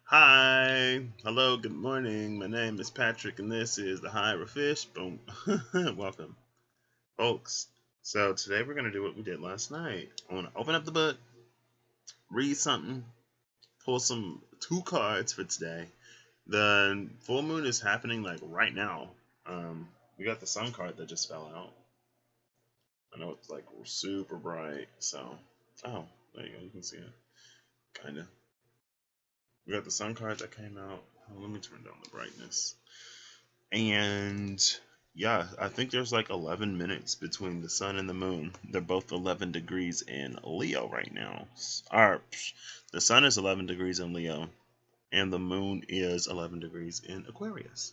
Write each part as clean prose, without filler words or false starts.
Hi, hello, good morning. My name is Patrick, and this is the Higher Fish. Boom, welcome, folks. So today we're gonna do what we did last night. I want to open up the book, read something, pull some two cards for today. The full moon is happening like right now. We got the sun card that just fell out. I know it's like super bright, so oh, there you go. You can see it, kind of. We got the sun card that came out. Oh, let me turn down the brightness. And yeah, I think there's like 11 minutes between the sun and the moon. They're both 11 degrees in Leo right now. The sun is 11 degrees in Leo, and the moon is 11 degrees in Aquarius.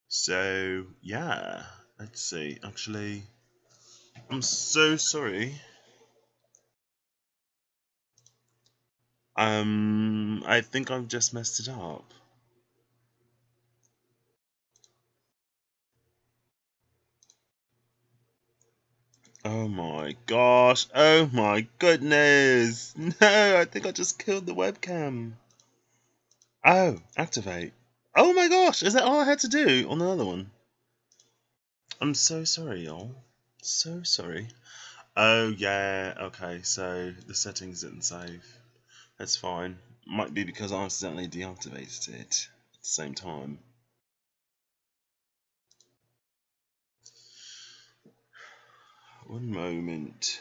So yeah, let's see. Actually, I'm so sorry. I think I've just messed it up. Oh my gosh. Oh my goodness. No, I think I just killed the webcam. Oh, activate. Oh my gosh, is that all I had to do on the other one? I'm so sorry, y'all. So sorry. Oh yeah, okay, so the settings didn't save. That's fine. Might be because I accidentally deactivated it at the same time. One moment.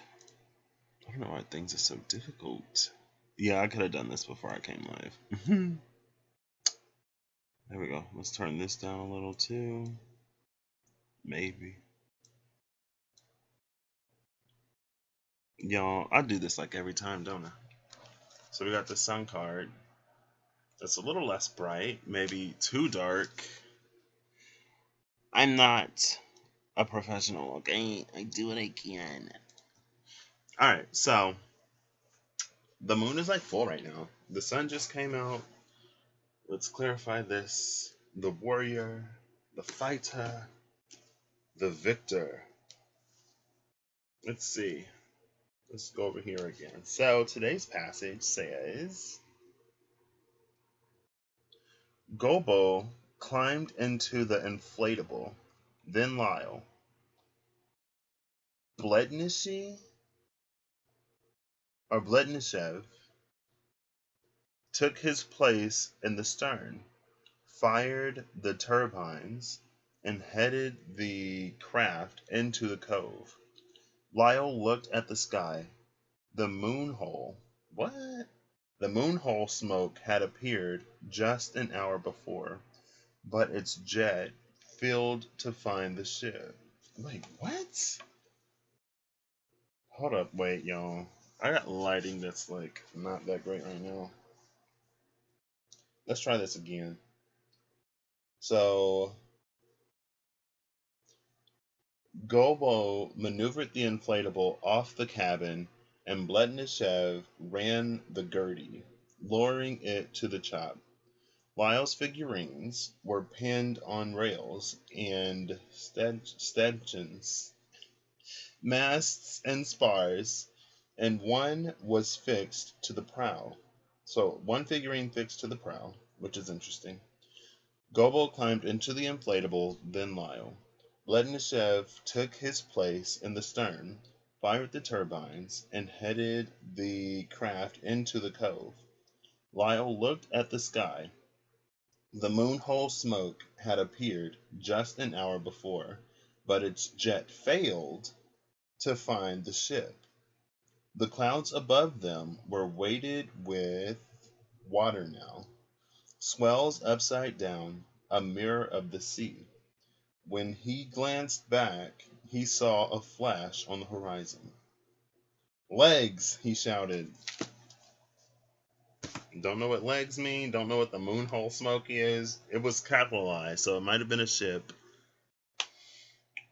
I don't know why things are so difficult. Yeah, I could have done this before I came live. There we go. Let's turn this down a little too. Maybe. Y'all, I do this like every time, don't I? So we got the sun card. That's a little less bright, maybe too dark. I'm not a professional, okay? I do what I can. Alright, so the moon is like full right now. The sun just came out. Let's clarify this. The warrior, the fighter, the victor. Let's see. Let's go over here again. So today's passage says Gobo climbed into the inflatable. Then Lyle, Blednishy or Blednishev took his place in the stern, fired the turbines, and headed the craft into the cove. Lyle looked at the sky. The moon hole. What? The moon hole smoke had appeared just an hour before, but its jet failed to find the ship. Wait, what? Hold up, wait, y'all. I got lighting that's like not that great right now. Let's try this again. So, Gobo maneuvered the inflatable off the cabin, and Blednishev ran the Gertie, lowering it to the chop. Lyle's figurines were pinned on rails and stanchions, masts, and spars, and one was fixed to the prow. So, one figurine fixed to the prow, which is interesting. Gobel climbed into the inflatable, then Lyle. Blednishev took his place in the stern, fired the turbines, and headed the craft into the cove. Lyle looked at the sky. The moon hole smoke had appeared just an hour before, but its jet failed to find the ship. The clouds above them were weighted with water now, swells upside down, a mirror of the sea. When he glanced back, he saw a flash on the horizon. Legs, he shouted. Don't know what legs mean, don't know what the moon hole smoke is. It was capitalized, so it might have been a ship.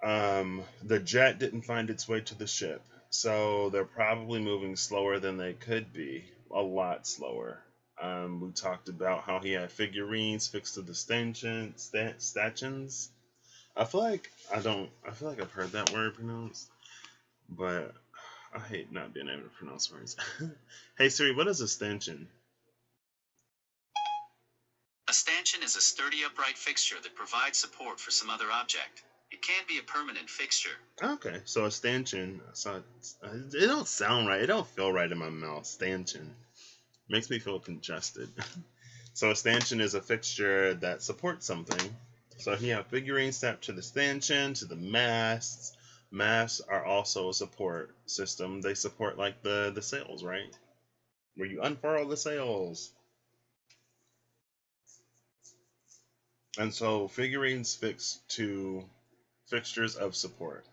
The jet didn't find its way to the ship, so they're probably moving slower than they could be. A lot slower. We talked about how he had figurines fixed to the stanchions. I feel like I've heard that word pronounced, but I hate not being able to pronounce words. Hey Siri, what is a stanchion? stanchion is a sturdy upright fixture that provides support for some other object. It can be a permanent fixture. Okay, so a stanchion. So it don't sound right. It don't feel right in my mouth. Stanchion makes me feel congested. So a stanchion is a fixture that supports something. So you have figurines strapped to the stanchion, to the masts. Masts are also a support system. They support like the sails, right? Where you unfurl the sails. And so figurines fixed to fixtures of support.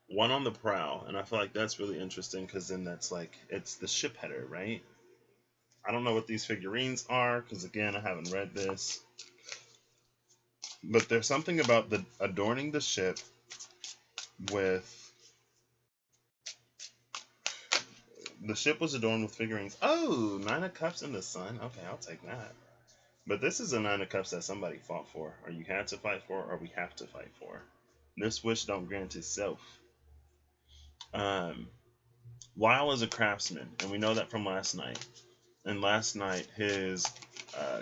One on the prow, and I feel like that's really interesting because then that's like it's the ship header, right? I don't know what these figurines are because again I haven't read this, but there's something about the adorning the ship with the ship was adorned with figurines. Oh, Nine of Cups in the sun. Okay, I'll take that. But this is a Nine of Cups that somebody fought for, or you had to fight for, or we have to fight for. This wish don't grant itself. Lyle is a craftsman, and we know that from last night. And last night, his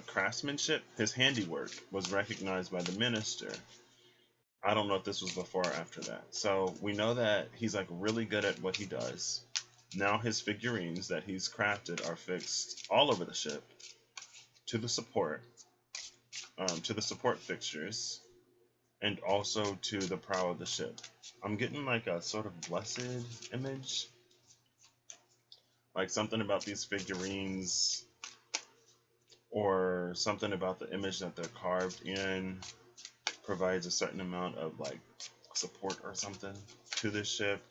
craftsmanship, his handiwork, was recognized by the minister. I don't know if this was before or after that. So we know that he's like really good at what he does. Now his figurines that he's crafted are fixed all over the ship to the support fixtures, and also to the prow of the ship. I'm getting like a sort of blessed image, like something about these figurines or something about the image that they're carved in provides a certain amount of like support or something to this ship.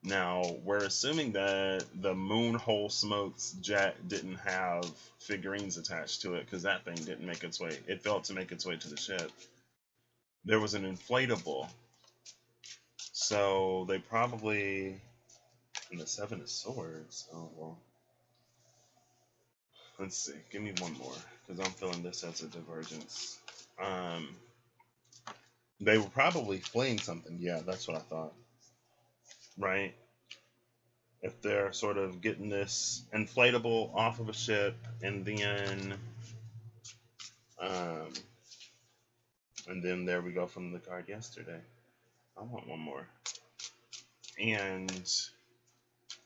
Now we're assuming that the Moonhole Smokes jet didn't have figurines attached to it because that thing didn't make its way. It failed to make its way to the ship. There was an inflatable, so they probably in the Seven of Swords. Oh well. Let's see. Give me one more because I'm feeling this as a divergence. They were probably fleeing something. Yeah, that's what I thought. Right? If they're sort of getting this inflatable off of a ship and um, then there we go from the card yesterday. I want one more. And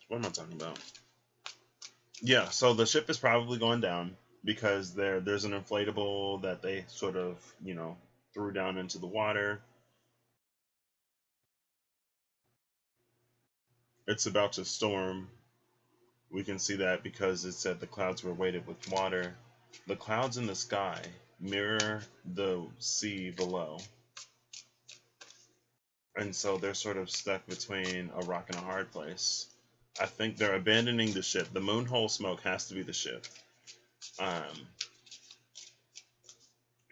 what am I talking about? Yeah, so the ship is probably going down because there's an inflatable that they sort of, threw down into the water. It's about to storm. We can see that because it said the clouds were weighted with water. The clouds in the sky mirror the sea below. And so they're sort of stuck between a rock and a hard place. I think they're abandoning the ship. The Moonhole Smoke has to be the ship.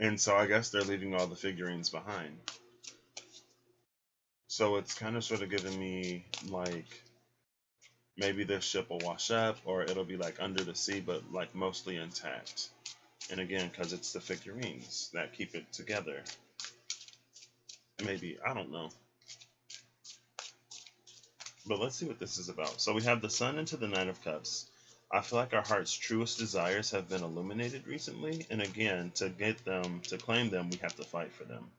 And so I guess they're leaving all the figurines behind. So it's kind of sort of giving me like maybe this ship will wash up or it'll be like under the sea but like mostly intact. And again, because it's the figurines that keep it together. Maybe, I don't know. But let's see what this is about. So we have the Sun into the Nine of Cups. I feel like our heart's truest desires have been illuminated recently. And again, to get them, to claim them, we have to fight for them.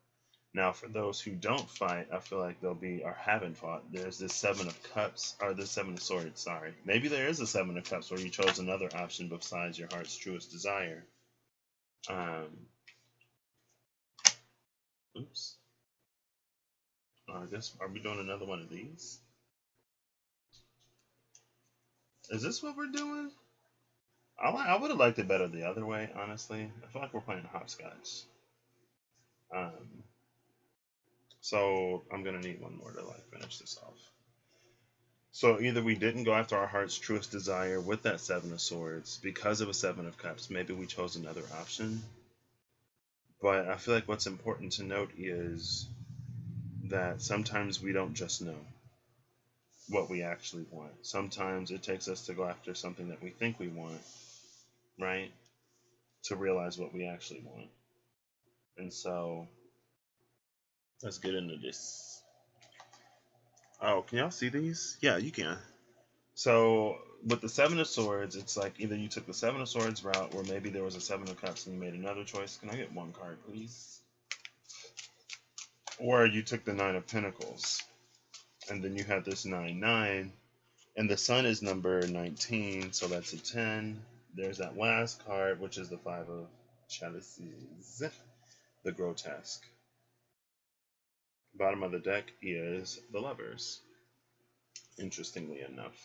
Now, for those who don't fight, I feel like they'll be, or haven't fought, there's this Seven of Cups, or the Seven of Swords, sorry. Maybe there is a Seven of Cups where you chose another option besides your heart's truest desire. Oops. I guess, are we doing another one of these? Is this what we're doing? I would have liked it better the other way, honestly. I feel like we're playing hopscotch. So I'm gonna need one more to like finish this off. So either we didn't go after our heart's truest desire with that Seven of Swords because of a Seven of Cups. Maybe we chose another option. But I feel like what's important to note is that sometimes we don't just know what we actually want. Sometimes it takes us to go after something that we think we want, right? To realize what we actually want. And so let's get into this. Oh, can y'all see these? Yeah, you can. So with the Seven of Swords, it's like either you took the Seven of Swords route, or maybe there was a Seven of Cups and you made another choice. Can I get one card, please? Or you took the Nine of Pentacles, and then you had this 9-9, and the Sun is number 19, so that's a 10. There's that last card, which is the Five of Chalices, the Grotesque. Bottom of the deck is the Lovers, interestingly enough.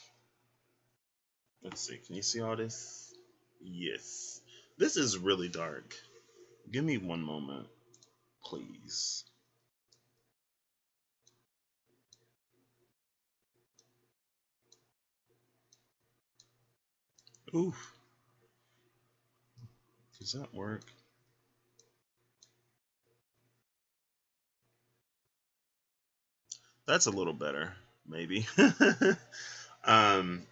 Let's see, can you see all this? Yes. This is really dark. Give me one moment, please. Oof. Does that work? That's a little better, maybe. um.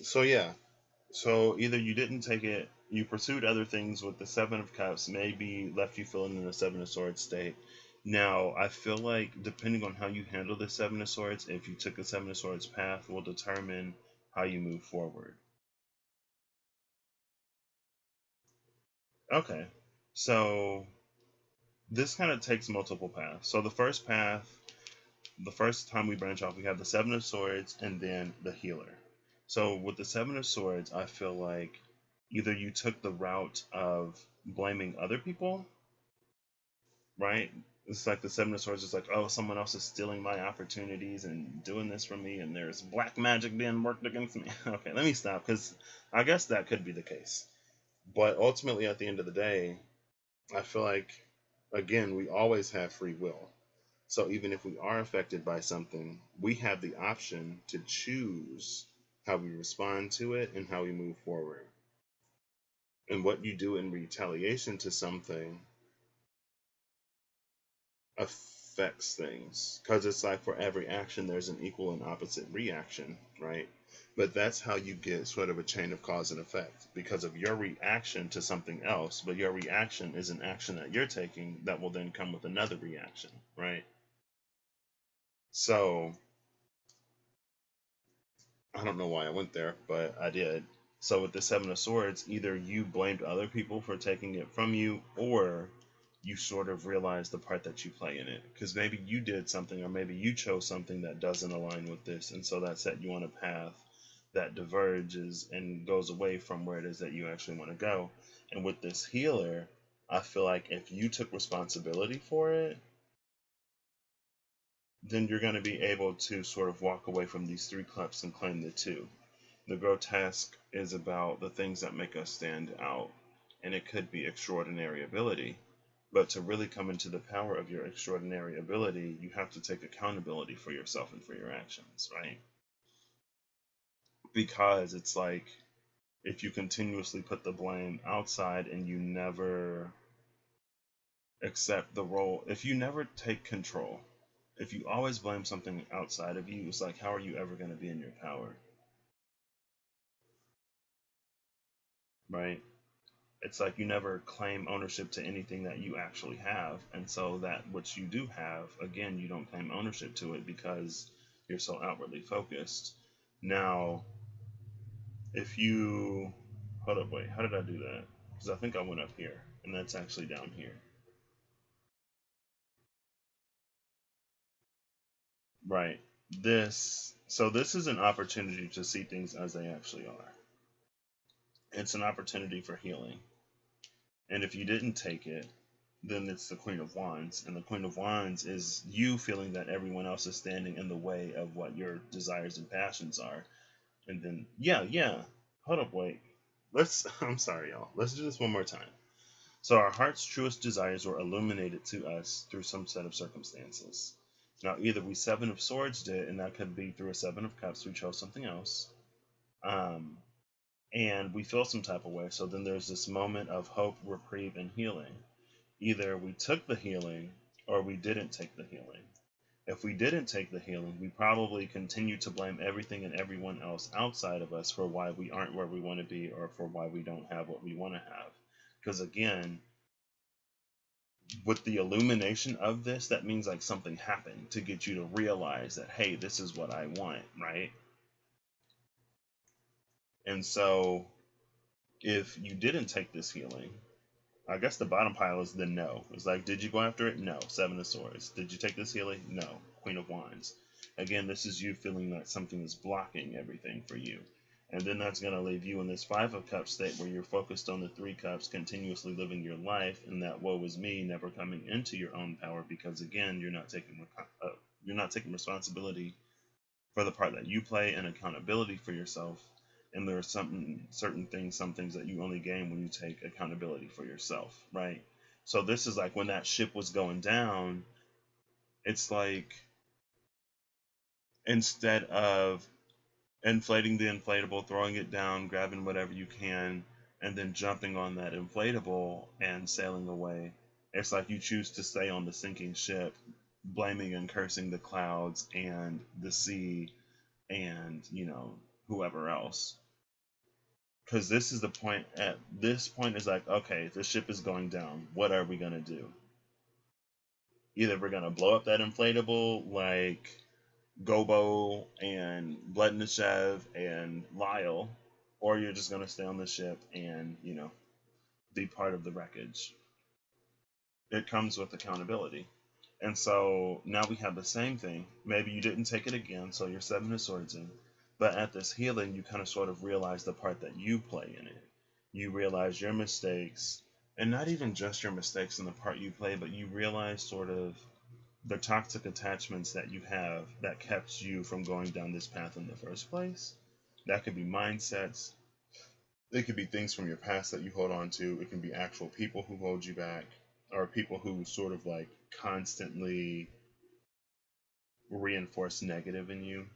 So yeah. So either you didn't take it, you pursued other things with the Seven of Cups, maybe left you feeling in the Seven of Swords state. Now, I feel like depending on how you handle the Seven of Swords, if you took the Seven of Swords path, will determine how you move forward. Okay. So this kind of takes multiple paths. So the first path, the first time we branch off, we have the Seven of Swords and then the Healer. So with the Seven of Swords, I feel like either you took the route of blaming other people, right? It's like the Seven of Swords is like, oh, someone else is stealing my opportunities and doing this for me, and there's black magic being worked against me. Okay, let me stop, because I guess that could be the case. But ultimately, at the end of the day, I feel like, again, we always have free will. So even if we are affected by something, we have the option to choose how we respond to it and how we move forward. And what you do in retaliation to something affects things. Because it's like for every action, there's an equal and opposite reaction, right? But that's how you get sort of a chain of cause and effect because of your reaction to something else. But your reaction is an action that you're taking that will then come with another reaction, right? So I don't know why I went there, but I did. So with the Seven of Swords, either you blamed other people for taking it from you, or you sort of realize the part that you play in it. Because maybe you did something, or maybe you chose something that doesn't align with this, and so that set you on a path that diverges and goes away from where it is that you actually want to go. And with this Healer, I feel like if you took responsibility for it, then you're going to be able to sort of walk away from these three cups and claim the two. The grotesque is about the things that make us stand out, and it could be extraordinary ability. But to really come into the power of your extraordinary ability, you have to take accountability for yourself and for your actions, right? Because it's like if you continuously put the blame outside and you never accept the role, if you never take control, if you always blame something outside of you, it's like, how are you ever going to be in your power, right? It's like you never claim ownership to anything that you actually have. And so that which you do have, again, you don't claim ownership to it because you're so outwardly focused. Now, if you, hold up, wait, how did I do that? Because I think I went up here, and that's actually down here. Right. So this is an opportunity to see things as they actually are. It's an opportunity for healing. And if you didn't take it, then it's the Queen of Wands. And the Queen of Wands is you feeling that everyone else is standing in the way of what your desires and passions are. And then, yeah. Hold up, wait. I'm sorry, y'all. Let's do this one more time. So our heart's truest desires were illuminated to us through some set of circumstances. Now, either we Seven of Swords did, and that could be through a Seven of Cups, we chose something else. And we feel some type of way. So then there's this moment of hope, reprieve, and healing. Either we took the healing or we didn't take the healing. If we didn't take the healing, we probably continue to blame everything and everyone else outside of us for why we aren't where we want to be or for why we don't have what we want to have. Because again, with the illumination of this, that means like something happened to get you to realize that, hey, this is what I want, right? And so if you didn't take this healing, I guess the bottom pile is the no. It's like, did you go after it? No. Seven of Swords. Did you take this healing? No. Queen of Wands. Again, this is you feeling that something is blocking everything for you. And then that's going to leave you in this Five of Cups state where you're focused on the Three Cups, continuously living your life, and that woe is me, never coming into your own power because, again, you're not taking responsibility for the part that you play and accountability for yourself. And there are some things that you only gain when you take accountability for yourself, right? So this is like when that ship was going down, it's like instead of inflating the inflatable, throwing it down, grabbing whatever you can, and then jumping on that inflatable and sailing away, it's like you choose to stay on the sinking ship, blaming and cursing the clouds and the sea and, whoever else. Because this is the point. At this point, is like, okay, the ship is going down. What are we gonna do? Either we're gonna blow up that inflatable like Gobo and Blednishev and Lyle, or you're just gonna stay on the ship and be part of the wreckage. It comes with accountability. And so now we have the same thing. Maybe you didn't take it again, so you're Seven of Swords in. But at this healing, you kind of sort of realize the part that you play in it. You realize your mistakes, and not even just your mistakes in the part you play, but you realize sort of the toxic attachments that you have that kept you from going down this path in the first place. That could be mindsets. It could be things from your past that you hold on to. It can be actual people who hold you back, or people who sort of like constantly reinforce negative in you.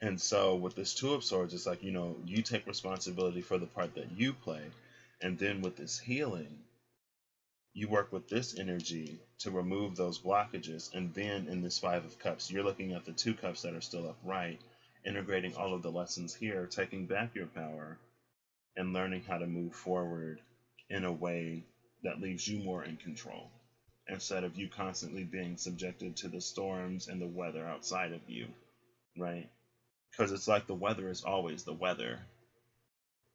And so with this Two of Swords, it's like, you take responsibility for the part that you play. And then with this healing, you work with this energy to remove those blockages. And then in this Five of Cups, you're looking at the two cups that are still upright, integrating all of the lessons here, taking back your power, and learning how to move forward in a way that leaves you more in control instead of you constantly being subjected to the storms and the weather outside of you, right? Because it's like the weather is always the weather,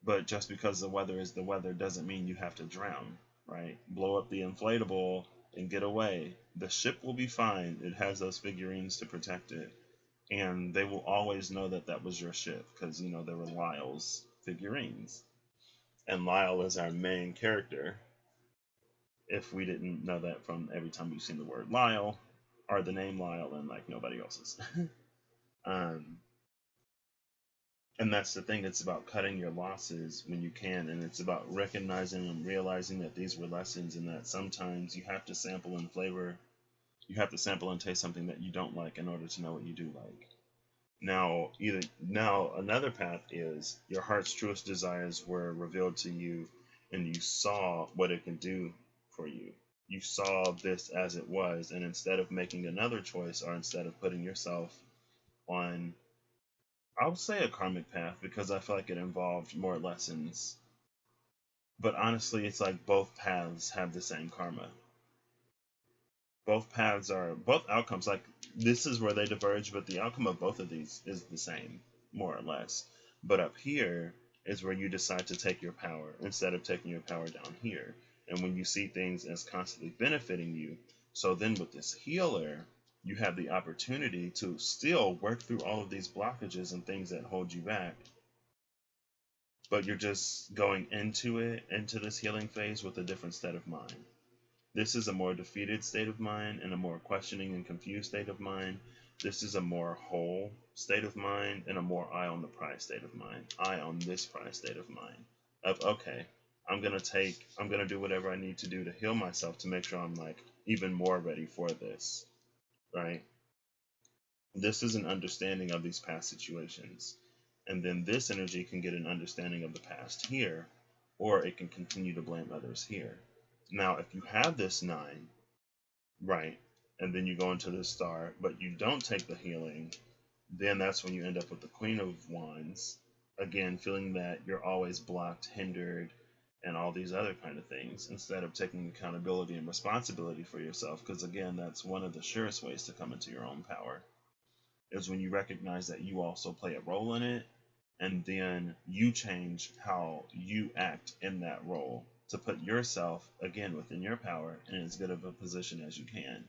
but just because the weather is the weather doesn't mean you have to drown, right? Blow up the inflatable and get away. The ship will be fine. It has those figurines to protect it, and they will always know that that was your ship because they were Lyle's figurines, and Lyle is our main character. If we didn't know that from every time we've seen the word Lyle or the name Lyle and like nobody else's. um, and that's the thing. It's about cutting your losses when you can, and it's about recognizing and realizing that these were lessons, and that sometimes you have to sample and flavor. You have to sample and taste something that you don't like in order to know what you do like. Now another path is your heart's truest desires were revealed to you, and you saw what it can do for you. You saw this as it was, and instead of making another choice, or instead of putting yourself on, I would say, a karmic path, because I feel like it involved more lessons. But honestly, it's like both paths have the same karma. Both outcomes, like, this is where they diverge, but the outcome of both of these is the same, more or less. But up here is where you decide to take your power instead of taking your power down here. And when you see things as constantly benefiting you, so then with this healer, you have the opportunity to still work through all of these blockages and things that hold you back, but you're just going into this healing phase with a different state of mind. This is a more defeated state of mind and a more questioning and confused state of mind. This is a more whole state of mind and a more eye on the prize state of mind. Eye on this prize state of mind. Of, okay, I'm gonna do whatever I need to do to heal myself to make sure I'm like even more ready for this. Right? This is an understanding of these past situations. And then this energy can get an understanding of the past here, or it can continue to blame others here. Now, if you have this nine, right, and then you go into the star, but you don't take the healing, then that's when you end up with the Queen of Wands. Again, feeling that you're always blocked, hindered, and all these other kind of things, instead of taking accountability and responsibility for yourself. Because again, that's one of the surest ways to come into your own power, is when you recognize that you also play a role in it, and then you change how you act in that role to put yourself again within your power in as good of a position as you can.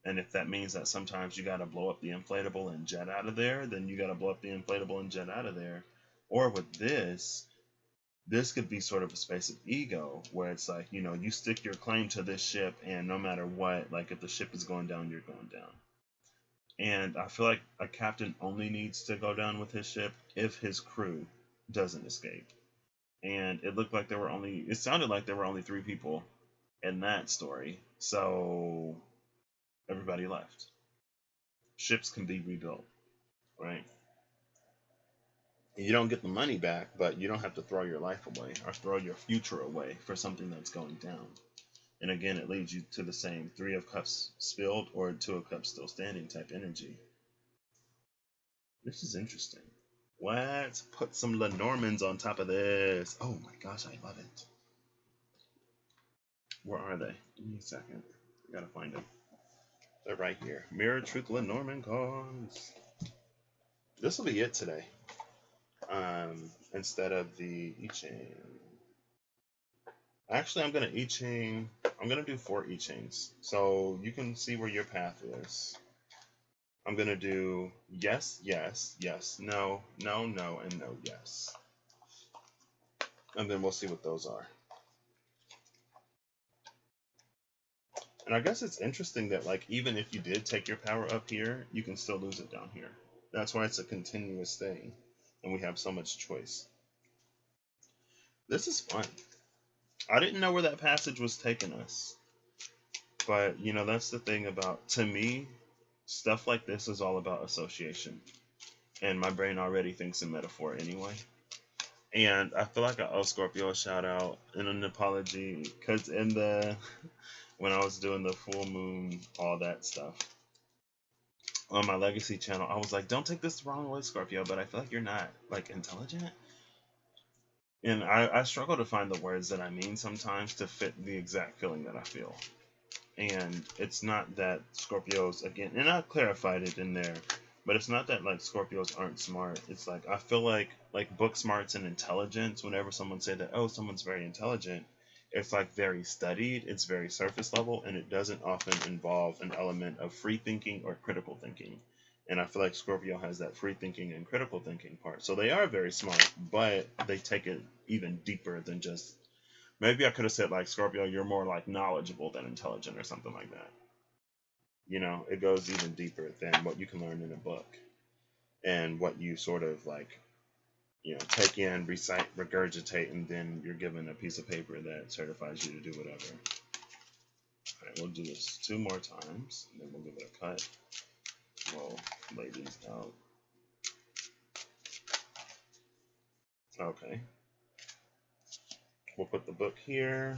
And if that means that sometimes you got to blow up the inflatable and jet out of there, then you got to blow up the inflatable and jet out of there. Or with this could be sort of a space of ego where it's like, you know, you stick your claim to this ship, and no matter what, like if the ship is going down, you're going down. And I feel like a captain only needs to go down with his ship if his crew doesn't escape. And it sounded like there were only 3 people in that story. So everybody left. Ships can be rebuilt, right? You don't get the money back, but you don't have to throw your life away or throw your future away for something that's going down. And again, it leads you to the same 3 of cups spilled or 2 of cups still standing type energy. This is interesting. Let's put some Lenormands on top of this. Oh my gosh, I love it. Where are they? Give me a second. I gotta find them. They're right here. Mirror Truth Lenormand cards. This will be it today. Instead of the I Ching. Actually, I'm gonna do 4 I Chings. So you can see where your path is. I'm gonna do yes, yes, yes, no, no, no, and no, yes. And then we'll see what those are. And I guess it's interesting that, like, even if you did take your power up here, you can still lose it down here. That's why it's a continuous thing, and we have so much choice. This is fun. I didn't know where that passage was taking us. But, you know, that's the thing about, to me, stuff like this is all about association. And my brain already thinks in metaphor anyway. And I feel like I owe Scorpio a shout out and an apology, because when I was doing the full moon, all that stuff, on my legacy channel, I was like, don't take this the wrong way, Scorpio, but I feel like you're not, like, intelligent. And I struggle to find the words that I mean sometimes to fit the exact feeling that I feel. And it's not that Scorpios, again, and I clarified it in there, but it's not that, like, Scorpios aren't smart. It's like, I feel like book smarts and intelligence, whenever someone say that, oh, someone's very intelligent, it's like very studied, it's very surface level, and it doesn't often involve an element of free thinking or critical thinking. And I feel like Scorpio has that free thinking and critical thinking part. So they are very smart, but they take it even deeper than just, maybe I could have said, like, Scorpio, you're more like knowledgeable than intelligent or something like that. You know, it goes even deeper than what you can learn in a book and what you sort of, like, you know, take in, recite, regurgitate, and then you're given a piece of paper that certifies you to do whatever. All right, we'll do this 2 more times, and then we'll give it a cut. We'll lay these out. Okay. We'll put the book here.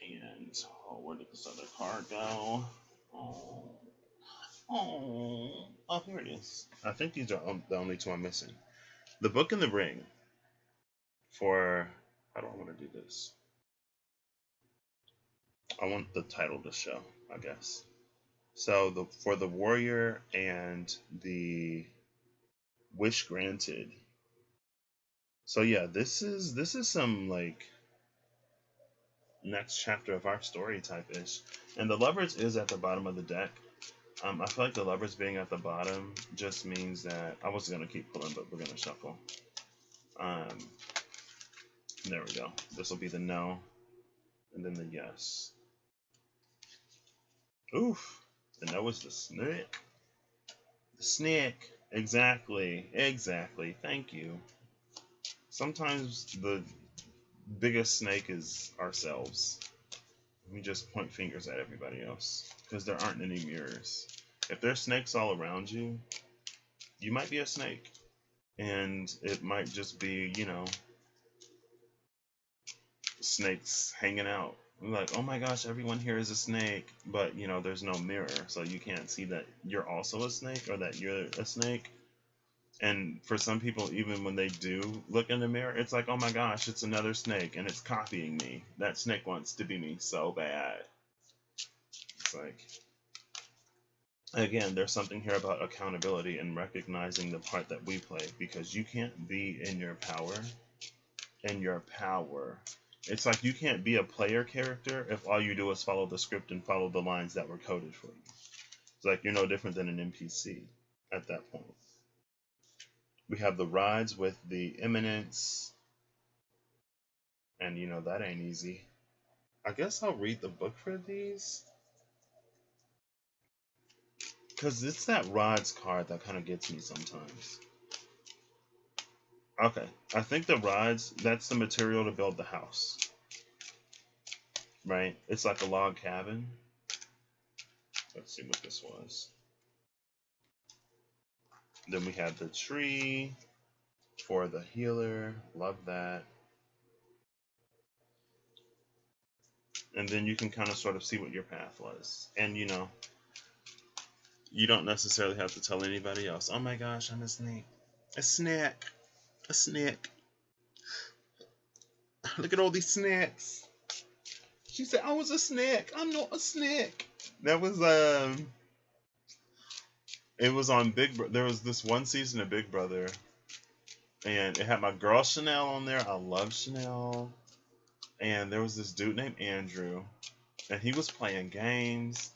And, oh, where did this other card go? Oh, here it is. I think these are the only 2 I'm missing. The Book and the Ring. For, how do I want to do this? I want the title to show, I guess. So for the Warrior and the Wish Granted. So yeah, this is some, like, next chapter of our story type-ish. And the Lovers is at the bottom of the deck. I feel like the Lovers being at the bottom just means that I was gonna keep pulling, but we're gonna shuffle. There we go. This will be the no, and then the yes. Oof. The no is the snake. The snake. Exactly. Exactly. Thank you. Sometimes the biggest snake is ourselves. We just point fingers at everybody else because there aren't any mirrors. If there's snakes all around you, you might be a snake. And it might just be, you know, snakes hanging out. Like, oh my gosh, everyone here is a snake. But, you know, there's no mirror, so you can't see that you're also a snake or that you're a snake. And for some people, even when they do look in the mirror, it's like, oh my gosh, it's another snake, and it's copying me. That snake wants to be me so bad. It's like, Again, there's something here about accountability and recognizing the part that we play, because you can't be in your power. It's like you can't be a player character if all you do is follow the script and follow the lines that were coded for you. It's like you're no different than an NPC at that point. We have the rides with the eminence, and that ain't easy. I guess I'll read the book for these, because it's that rides card that kind of gets me sometimes. Okay, I think the rides, that's the material to build the house, right? It's like a log cabin. Let's see what this was. Then we have the tree for the healer. Love that. And then you can kind of sort of see what your path was. And you don't necessarily have to tell anybody else. Oh my gosh, I'm a snake. A snake. A snake. Look at all these snakes. She said I was a snake. I'm not a snake. That was it was on there was this one season of Big Brother, and it had my girl Chanel on there. I love Chanel. And there was this dude named Andrew, and he was playing games,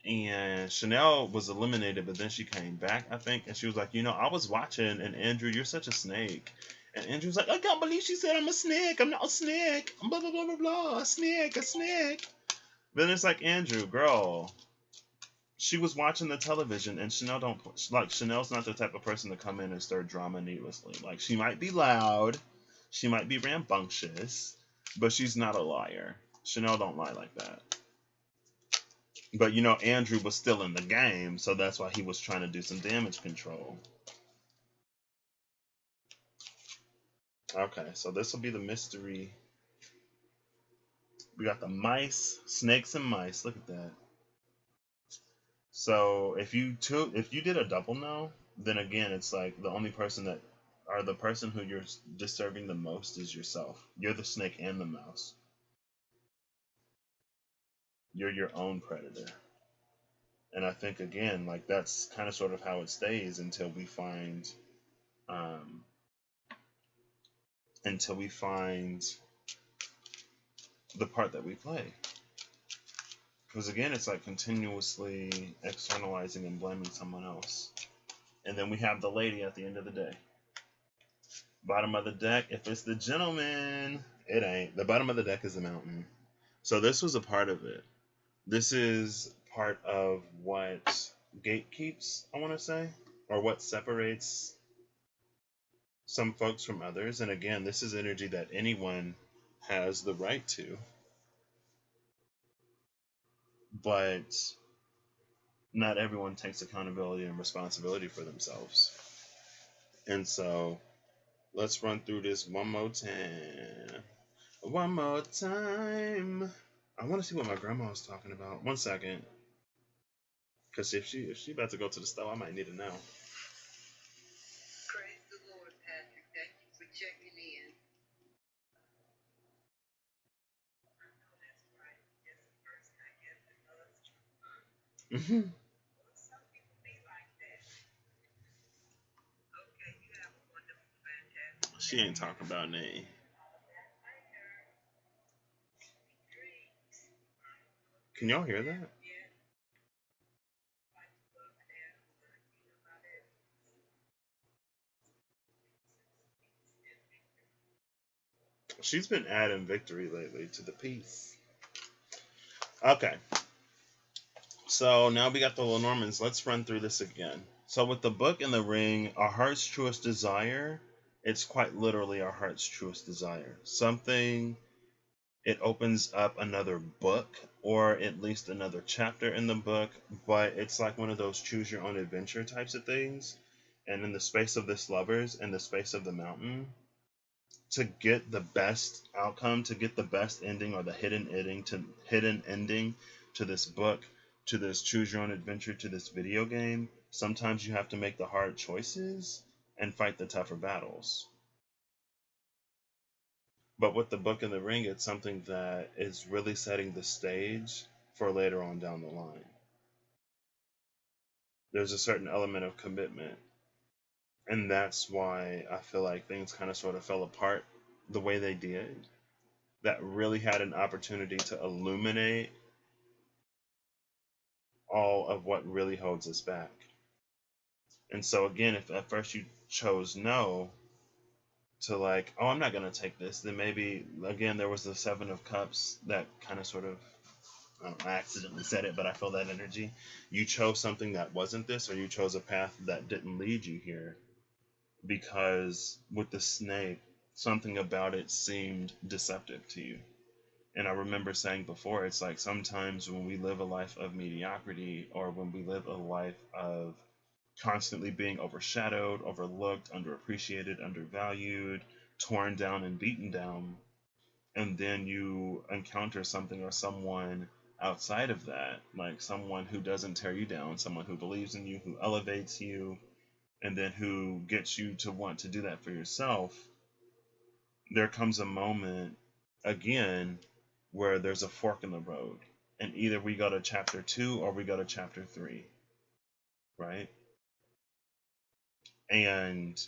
and Chanel was eliminated, but then she came back, I think, and she was like, I was watching, and Andrew, you're such a snake. And Andrew was like, I can't believe she said I'm a snake. I'm not a snake. Blah, blah, blah, blah, blah. A snake, a snake. Then it's like, Andrew, girl, she was watching the television, and Chanel's not the type of person to come in and stir drama needlessly. Like, she might be loud, she might be rambunctious, but she's not a liar. Chanel don't lie like that. But Andrew was still in the game, so that's why he was trying to do some damage control. Okay, so this will be the mystery. We got the mice, snakes and mice. Look at that. So if you did a double no, then again it's like the only person the person who you're disturbing the most is yourself. You're the snake and the mouse. You're your own predator. And I think again, like that's kind of sort of how it stays until we find the part that we play. Because again, it's like continuously externalizing and blaming someone else. And then we have the lady at the end of the day. Bottom of the deck, if it's the gentleman, it ain't. The bottom of the deck is the mountain. So this was a part of it. This is part of what gatekeeps, I want to say, or what separates some folks from others. And again, this is energy that anyone has the right to. But not everyone takes accountability and responsibility for themselves. And so let's run through this one more time. One more time. I want to see what my grandma was talking about. 1 second. Because if she about to go to the store, I might need to know. Praise the Lord, Patrick. Thank you for checking in. I know that's right. It's the first, I guess, it was. Mm-hmm. Some people be like that. Okay, you have a wonderful, fantastic. She ain't talking about me. Can y'all hear that? She's been adding victory lately to the piece. Okay. So now we got the Lenormands. Let's run through this again. So with the book and the ring, our heart's truest desire, it's quite literally our heart's truest desire. Something, it opens up another book or at least another chapter in the book, but it's like one of those choose your own adventure types of things. And in the space of this lovers, in the space of the mountain, to get the best outcome, to get the best ending or the hidden ending to this book, to this choose your own adventure, to this video game, sometimes you have to make the hard choices and fight the tougher battles. But with the book and the ring, it's something that is really setting the stage for later on down the line. there's a certain element of commitment. And that's why I feel like things kind of sort of fell apart the way they did. That really had an opportunity to illuminate all of what really holds us back. And so, again, if at first you chose no to, like, oh, I'm not going to take this, then maybe, again, there was the Seven of Cups that kind of sort of, I accidentally said it, but I feel that energy. You chose something that wasn't this, or you chose a path that didn't lead you here. Because with the snake, something about it seemed deceptive to you. And I remember saying before, it's like sometimes when we live a life of mediocrity, or when we live a life of constantly being overshadowed, overlooked, underappreciated, undervalued, torn down, and beaten down, and then you encounter something or someone outside of that, like someone who doesn't tear you down, someone who believes in you, who elevates you, and then who gets you to want to do that for yourself, there comes a moment again where there's a fork in the road. And either we go to chapter 2 or we go to chapter 3, right? And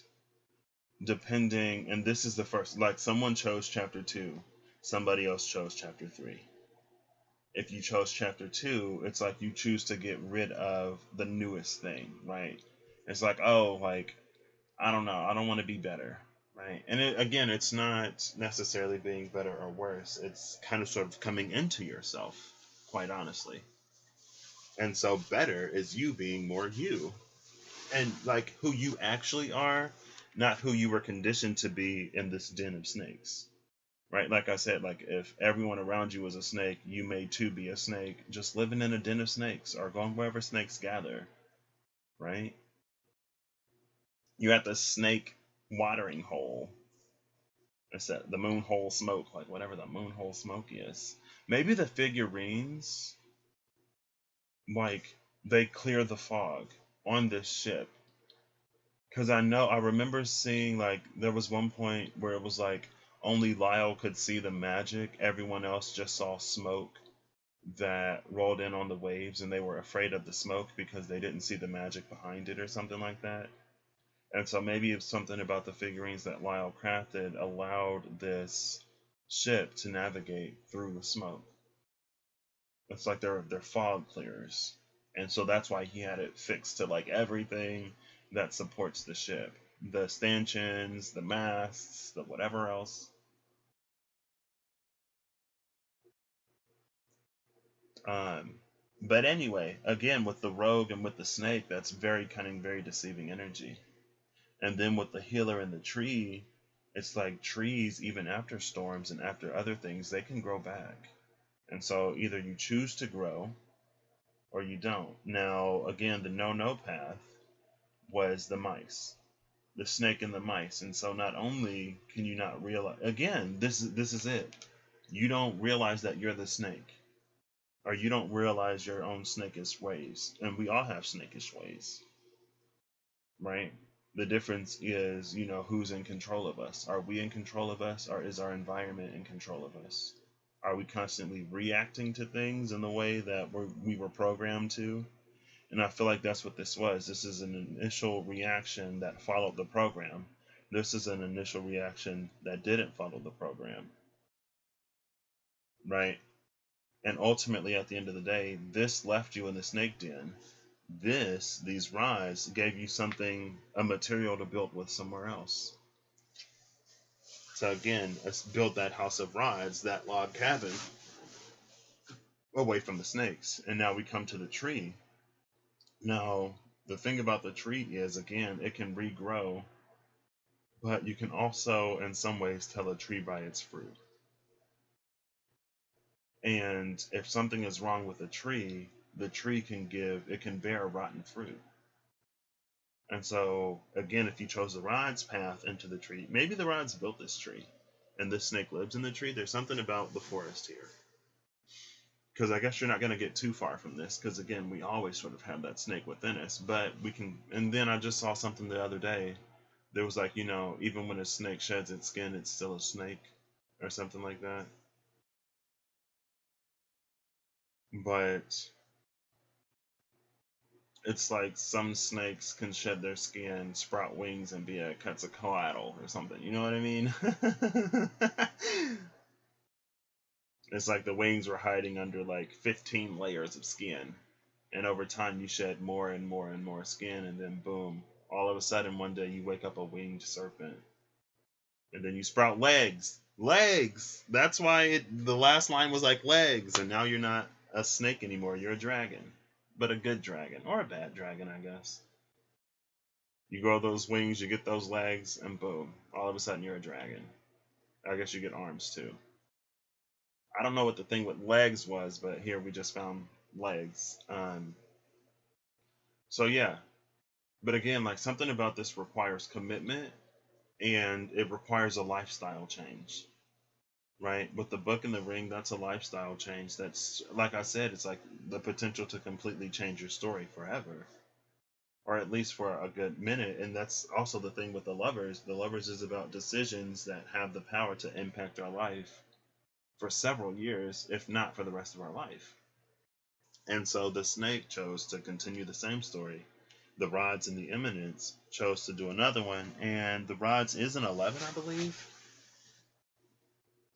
depending, and this is the first, like someone chose chapter 2, somebody else chose chapter 3. If you chose chapter 2, it's like you choose to get rid of the newest thing, right? It's like, oh, like, I don't know, I don't want to be better, right? And again, it's not necessarily being better or worse. It's kind of sort of coming into yourself, quite honestly. And so better is you being more you. And like who you actually are, not who you were conditioned to be in this den of snakes. Right? Like I said, like if everyone around you was a snake, you may too be a snake, just living in a den of snakes or going wherever snakes gather. Right? You're at the snake watering hole. It's that the moon hole smoke, like whatever the moon hole smoke is. Maybe the figurines, like they clear the fog on this ship. Because I remember seeing like there was one point where it was like only Lyle could see the magic, everyone else just saw smoke that rolled in on the waves, and they were afraid of the smoke because they didn't see the magic behind it or something like that. And so maybe it's something about the figurines that Lyle crafted allowed this ship to navigate through the smoke. It's like they're fog clearers. And so that's why he had it fixed to like everything that supports the ship. The stanchions, the masts, the whatever else. Um, but anyway, again, with the rogue and with the snake, that's very cunning, very deceiving energy. And then with the healer and the tree, it's like trees, even after storms and after other things, they can grow back. And so either you choose to grow or you don't. Now, again, the no path was the mice, the snake and the mice. And so not only can you not realize, again, this is it. You don't realize that you're the snake, or you don't realize your own snakish ways. And we all have snakish ways, right? The difference is, who's in control of us. Are we in control of us, or is our environment in control of us? Are we constantly reacting to things in the way that we were programmed to? And I feel like that's what this was. This is an initial reaction that followed the program. This is an initial reaction that didn't follow the program, right? And ultimately, at the end of the day, this left you in the snake den. These rods gave you something, a material to build with somewhere else. So again, let's build that house of rods, that log cabin, away from the snakes. And now we come to the tree. Now, the thing about the tree is, again, it can regrow, but you can also, in some ways, tell a tree by its fruit. And if something is wrong with a tree, the tree can bear rotten fruit. And so, again, if you chose the rod's path into the tree, maybe the rod's built this tree, and this snake lives in the tree. There's something about the forest here. Because I guess you're not going to get too far from this, because again, we always sort of have that snake within us. But we can, and then I just saw something the other day. There was like, even when a snake sheds its skin, it's still a snake, or something like that. But It's like some snakes can shed their skin, sprout wings, and be a Quetzalcoatl or something. You know what I mean? It's like the wings were hiding under like 15 layers of skin. And over time, you shed more and more and more skin, and then boom, all of a sudden, one day you wake up a winged serpent. And then you sprout legs. Legs! That's why the last line was like legs, and now you're not a snake anymore. You're a dragon. But a good dragon. Or a bad dragon, I guess. You grow those wings, you get those legs, and boom, all of a sudden you're a dragon. I guess you get arms too. I don't know what the thing with legs was, but here we just found legs. So yeah, but again, like something about this requires commitment and it requires a lifestyle change, right? With the book and the ring, that's a lifestyle change. That's like I said, it's like the potential to completely change your story forever, or at least for a good minute. And that's also the thing with the lovers. The lovers is about decisions that have the power to impact our life for several years, if not for the rest of our life. And so the snake chose to continue the same story. The rods and the eminence chose to do another one, and the rods is an 11, I believe.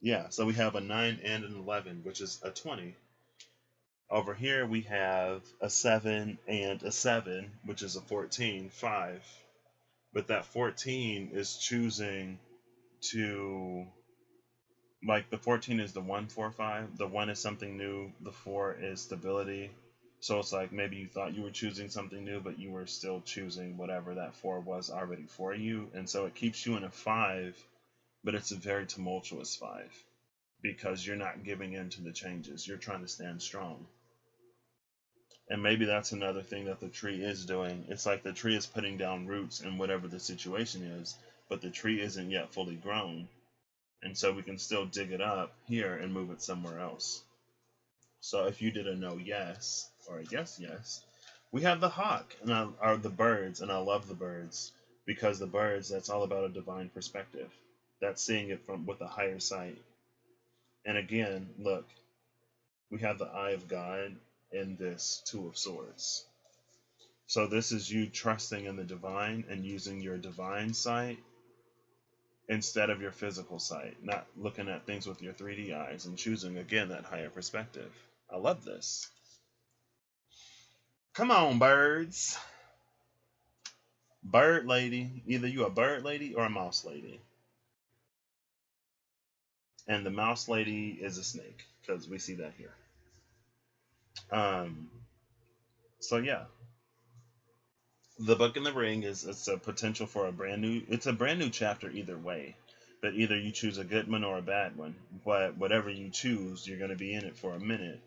Yeah, so we have a 9 and an 11, which is a 20. Over here we have a 7 and a 7, which is a 14, 5. But that 14 is choosing to, like, the 14 is the 1 4 5. The 1 is something new, the 4 is stability. So it's like maybe you thought you were choosing something new, but you were still choosing whatever that 4 was already for you. And so it keeps you in a 5, but it's a very tumultuous 5 because you're not giving in to the changes. You're trying to stand strong. And maybe that's another thing that the tree is doing. It's like the tree is putting down roots in whatever the situation is, but the tree isn't yet fully grown. And so we can still dig it up here and move it somewhere else. So if you did a no yes or a yes yes, we have the hawk and are the birds, and I love the birds because the birds, that's all about a divine perspective. That's seeing it from with a higher sight. And again, look, we have the eye of God in this Two of Swords. So this is you trusting in the divine and using your divine sight instead of your physical sight, not looking at things with your 3D eyes and choosing again that higher perspective. I love this. Come on, birds. Bird lady. Either you a bird lady or a mouse lady. And the mouse lady is a snake, because we see that here. Um, so yeah. The Book and the Ring is it's a potential for it's a brand new chapter either way. But either you choose a good one or a bad one. But whatever you choose, you're gonna be in it for a minute.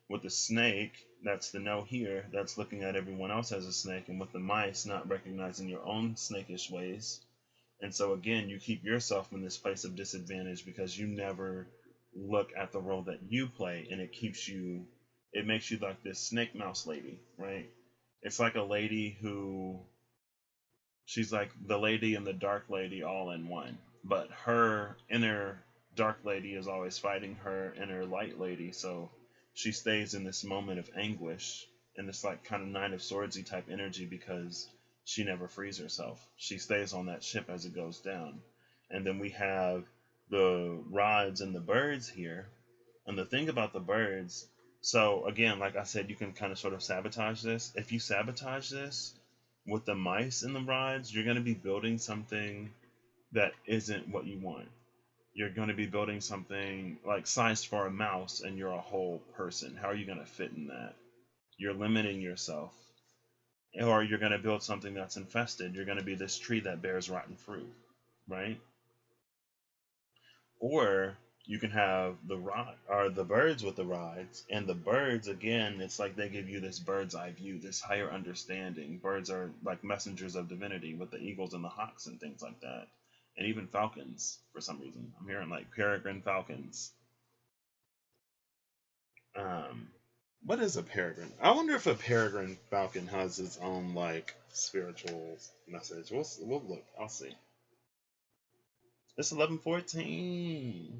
With the snake, that's the no here, that's looking at everyone else as a snake, and with the mice, not recognizing your own snakish ways. And so again, you keep yourself in this place of disadvantage because you never look at the role that you play, and it makes you like this snake mouse lady, right? It's like a lady who, she's like the lady and the dark lady all in one. But her inner dark lady is always fighting her inner light lady, so she stays in this moment of anguish and this like kind of Nine of Swordsy type energy because she never frees herself. She stays on that ship as it goes down. And then we have the rods and the birds here. And the thing about the birds, so again, like I said, you can kind of sort of sabotage this. If you sabotage this with the mice and the rods, you're going to be building something that isn't what you want. You're going to be building something like sized for a mouse and you're a whole person. How are you going to fit in that? You're limiting yourself. Or you're going to build something that's infested. You're going to be this tree that bears rotten fruit, right? Or you can have the rod or the birds with the rods, and the birds again, it's like they give you this bird's eye view, this higher understanding. Birds are like messengers of divinity with the eagles and the hawks and things like that, and even falcons for some reason. I'm hearing like peregrine falcons. Um, what is a peregrine? I wonder if a peregrine falcon has its own like spiritual message. We'll look. I'll see. It's 11:14.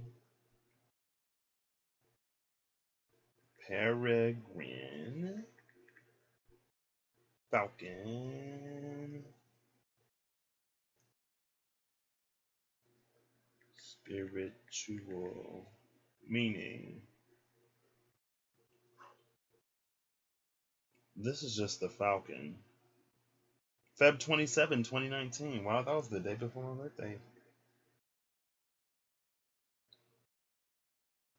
Peregrine. Falcon. Spiritual meaning. This is just the Falcon. Feb 27, 2019. Wow, that was the day before my birthday.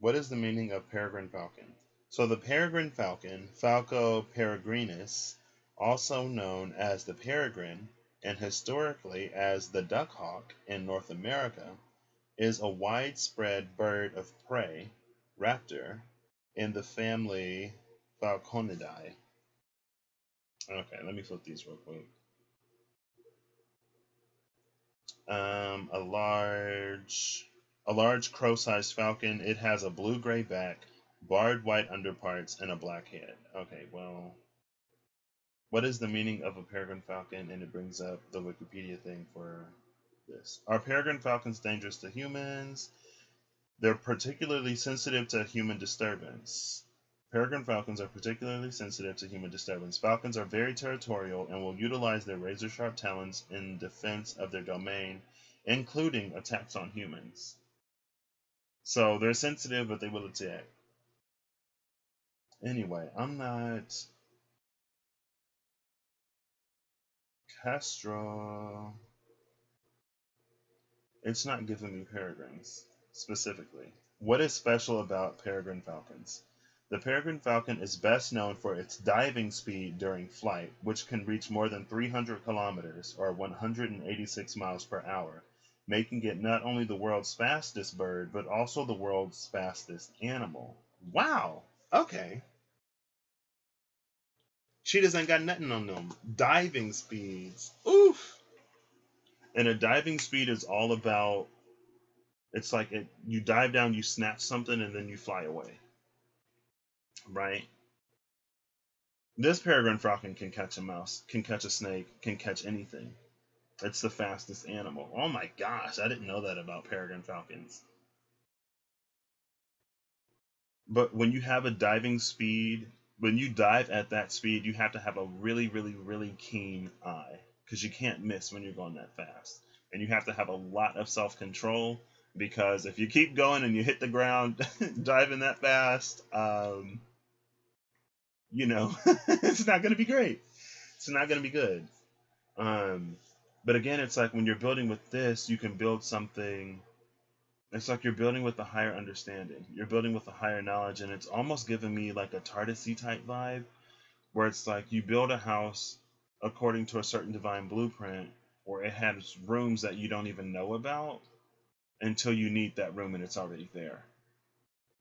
What is the meaning of peregrine falcon? So the peregrine falcon, Falco peregrinus, also known as the peregrine and historically as the duck hawk in North America, is a widespread bird of prey, raptor, in the family Falconidae. Okay, let me flip these real quick. A large crow-sized falcon. It has a blue-gray back, barred white underparts, and a black head. Okay, well, what is the meaning of a peregrine falcon? And it brings up the Wikipedia thing for this. Are peregrine falcons dangerous to humans? They're particularly sensitive to human disturbance. Peregrine falcons are particularly sensitive to human disturbance. Falcons are very territorial and will utilize their razor-sharp talons in defense of their domain, including attacks on humans. So they're sensitive, but they will attack. Anyway, I'm not Castro. It's not giving me peregrines specifically. What is special about peregrine falcons? The peregrine falcon is best known for its diving speed during flight, which can reach more than 300 kilometers or 186 miles per hour, making it not only the world's fastest bird, but also the world's fastest animal. Wow! Okay. Cheetahs ain't got nothing on them. Diving speeds. Oof! And a diving speed is all about, it's like you dive down, you snatch something, and then you fly away. Right? This peregrine falcon can catch a mouse, can catch a snake, can catch anything. It's the fastest animal. Oh my gosh, I didn't know that about peregrine falcons. But when you have a diving speed, when you dive at that speed, you have to have a really, really, really keen eye because you can't miss when you're going that fast. And you have to have a lot of self control because if you keep going and you hit the ground diving that fast, it's not going to be great. It's not going to be good. But again, it's like when you're building with this, you can build something. It's like you're building with a higher understanding. You're building with a higher knowledge, and it's almost giving me like a TARDIS-y type vibe, where it's like you build a house according to a certain divine blueprint, where it has rooms that you don't even know about until you need that room and it's already there.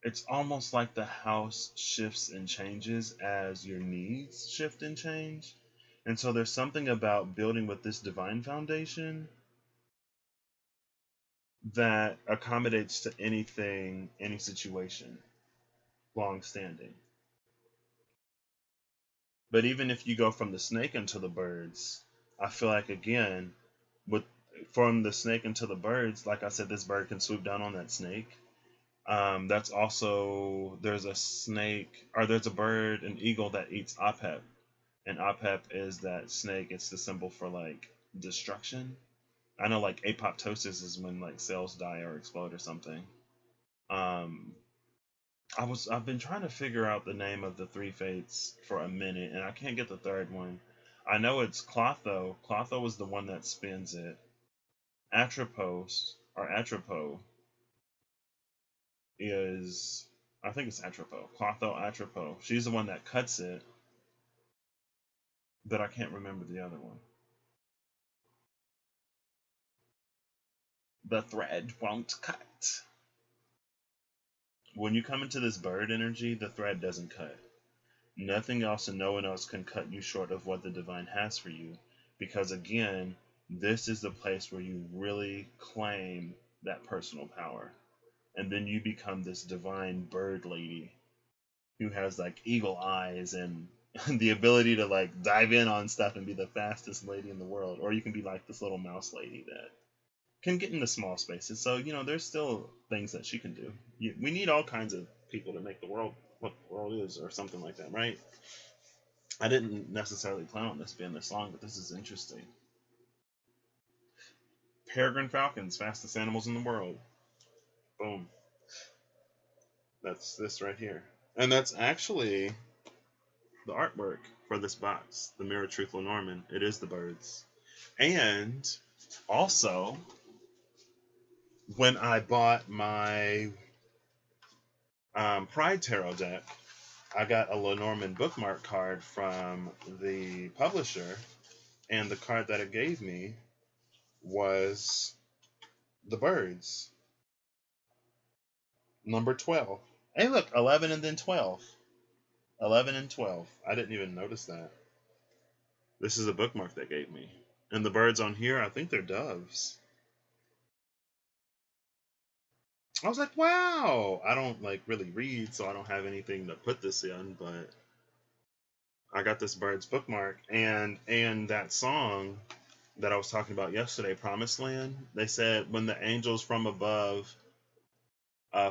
It's almost like the house shifts and changes as your needs shift and change. And so there's something about building with this divine foundation that accommodates to anything, any situation, long standing. But even if you go from the snake into the birds, I feel like again, with from the snake into the birds, like I said, this bird can swoop down on that snake. That's also there's a snake or there's a bird, an eagle that eats apep, and apep is that snake. It's the symbol for like destruction. I know like apoptosis is when like cells die or explode or something. Um, I've been trying to figure out the name of the three fates for a minute, and I can't get the third one. I know it's Clotho. Clotho is the one that spins it. Atropos or Atropo is, I think it's Atropo. Clotho Atropo. She's the one that cuts it, but I can't remember the other one. The thread won't cut. When you come into this bird energy, the thread doesn't cut. Nothing else and no one else can cut you short of what the divine has for you. Because again, this is the place where you really claim that personal power. And then you become this divine bird lady who has like eagle eyes and the ability to like dive in on stuff and be the fastest lady in the world. Or you can be like this little mouse lady that can get into small spaces. So, there's still things that she can do. We need all kinds of people to make the world what the world is or something like that, right? I didn't necessarily plan on this being this long, but this is interesting. Peregrine falcons, fastest animals in the world. Boom. That's this right here. And that's actually the artwork for this box, the Mirror Truth Lenormand. It is the birds. And also, when I bought my Pride Tarot deck, I got a Lenormand bookmark card from the publisher, and the card that it gave me was the birds, number 12. Hey, look, 11 and then 12. 11 and 12. I didn't even notice that. This is a bookmark they gave me. And the birds on here, I think they're doves. I was like, wow. I don't like really read, so I don't have anything to put this in, but I got this bird's bookmark, and that song that I was talking about yesterday, Promised Land, they said when the angels from above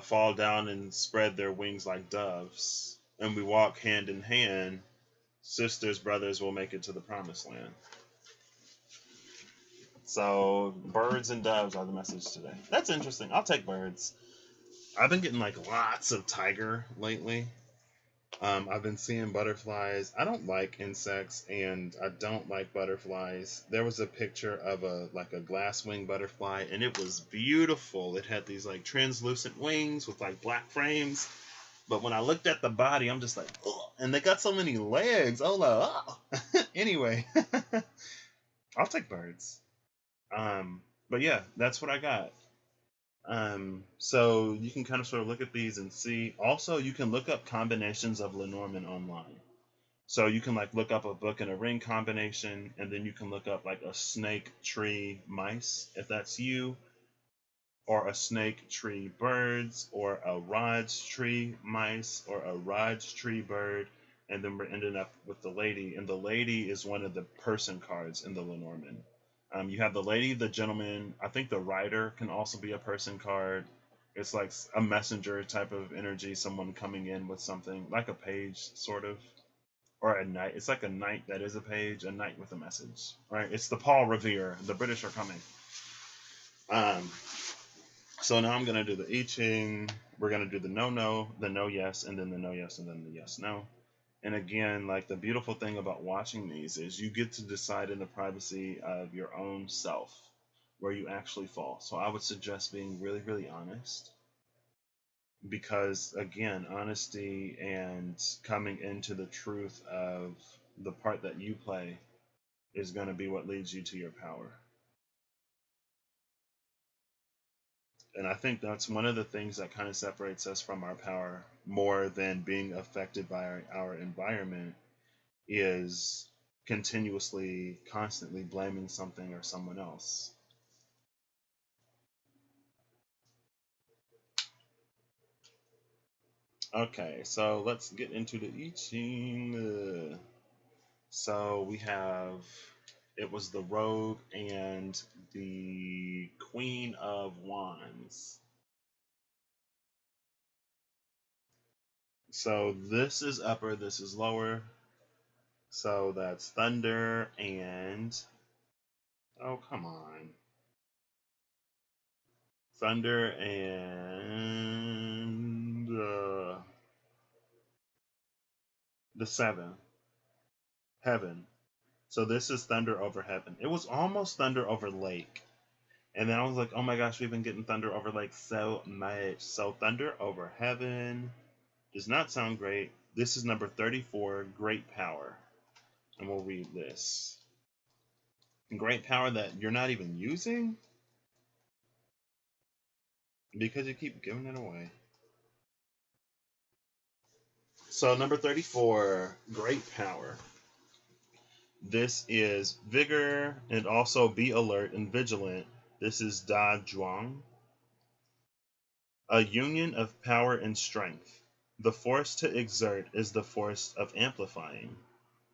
fall down and spread their wings like doves, and we walk hand in hand, sisters, brothers will make it to the promised land. So birds and doves are the message today. That's interesting. I'll take birds. I've been getting like lots of tiger lately. I've been seeing butterflies. I don't like insects, and I don't like butterflies. There was a picture of a glass wing butterfly, and it was beautiful. It had these like translucent wings with like black frames. But when I looked at the body, I'm just like, ugh. And they got so many legs. Oh, anyway, I'll take birds. But yeah, that's what I got. So you can kind of sort of look at these and see. Also, you can look up combinations of Lenormand online. So you can like look up a book and a ring combination, and then you can look up like a snake tree mice if that's you, or a snake tree birds, or a Rod's tree mice, or a Rod's tree bird, and then we're ending up with the lady, and the lady is one of the person cards in the Lenormand. You have the lady, the gentleman. I think the rider can also be a person card. It's like a messenger type of energy, someone coming in with something, like a page, sort of, or a knight. It's like a knight that is a page, a knight with a message, right? It's the Paul Revere. The British are coming. So now I'm going to do the I Ching. We're going to do the no, the no, yes, and then the no, yes, and then the yes, no. And again, like the beautiful thing about watching these is you get to decide in the privacy of your own self where you actually fall. So I would suggest being really, really honest, because again, honesty and coming into the truth of the part that you play is going to be what leads you to your power. And I think that's one of the things that kind of separates us from our power more than being affected by our environment is continuously, constantly blaming something or someone else. Okay, so let's get into the I Ching. So we have, it was the Rogue and the Queen of Wands. So this is upper, this is lower. So that's thunder and, oh, come on. Thunder and the 7. Heaven. So this is thunder over heaven. It was almost thunder over lake. And then I was like, oh my gosh, we've been getting thunder over lake so much. So thunder over heaven does not sound great. This is number 34, great power. And we'll read this. Great power that you're not even using? Because you keep giving it away. So number 34, great power. This is vigor and also be alert and vigilant. This is Da Zhuang. A union of power and strength. The force to exert is the force of amplifying.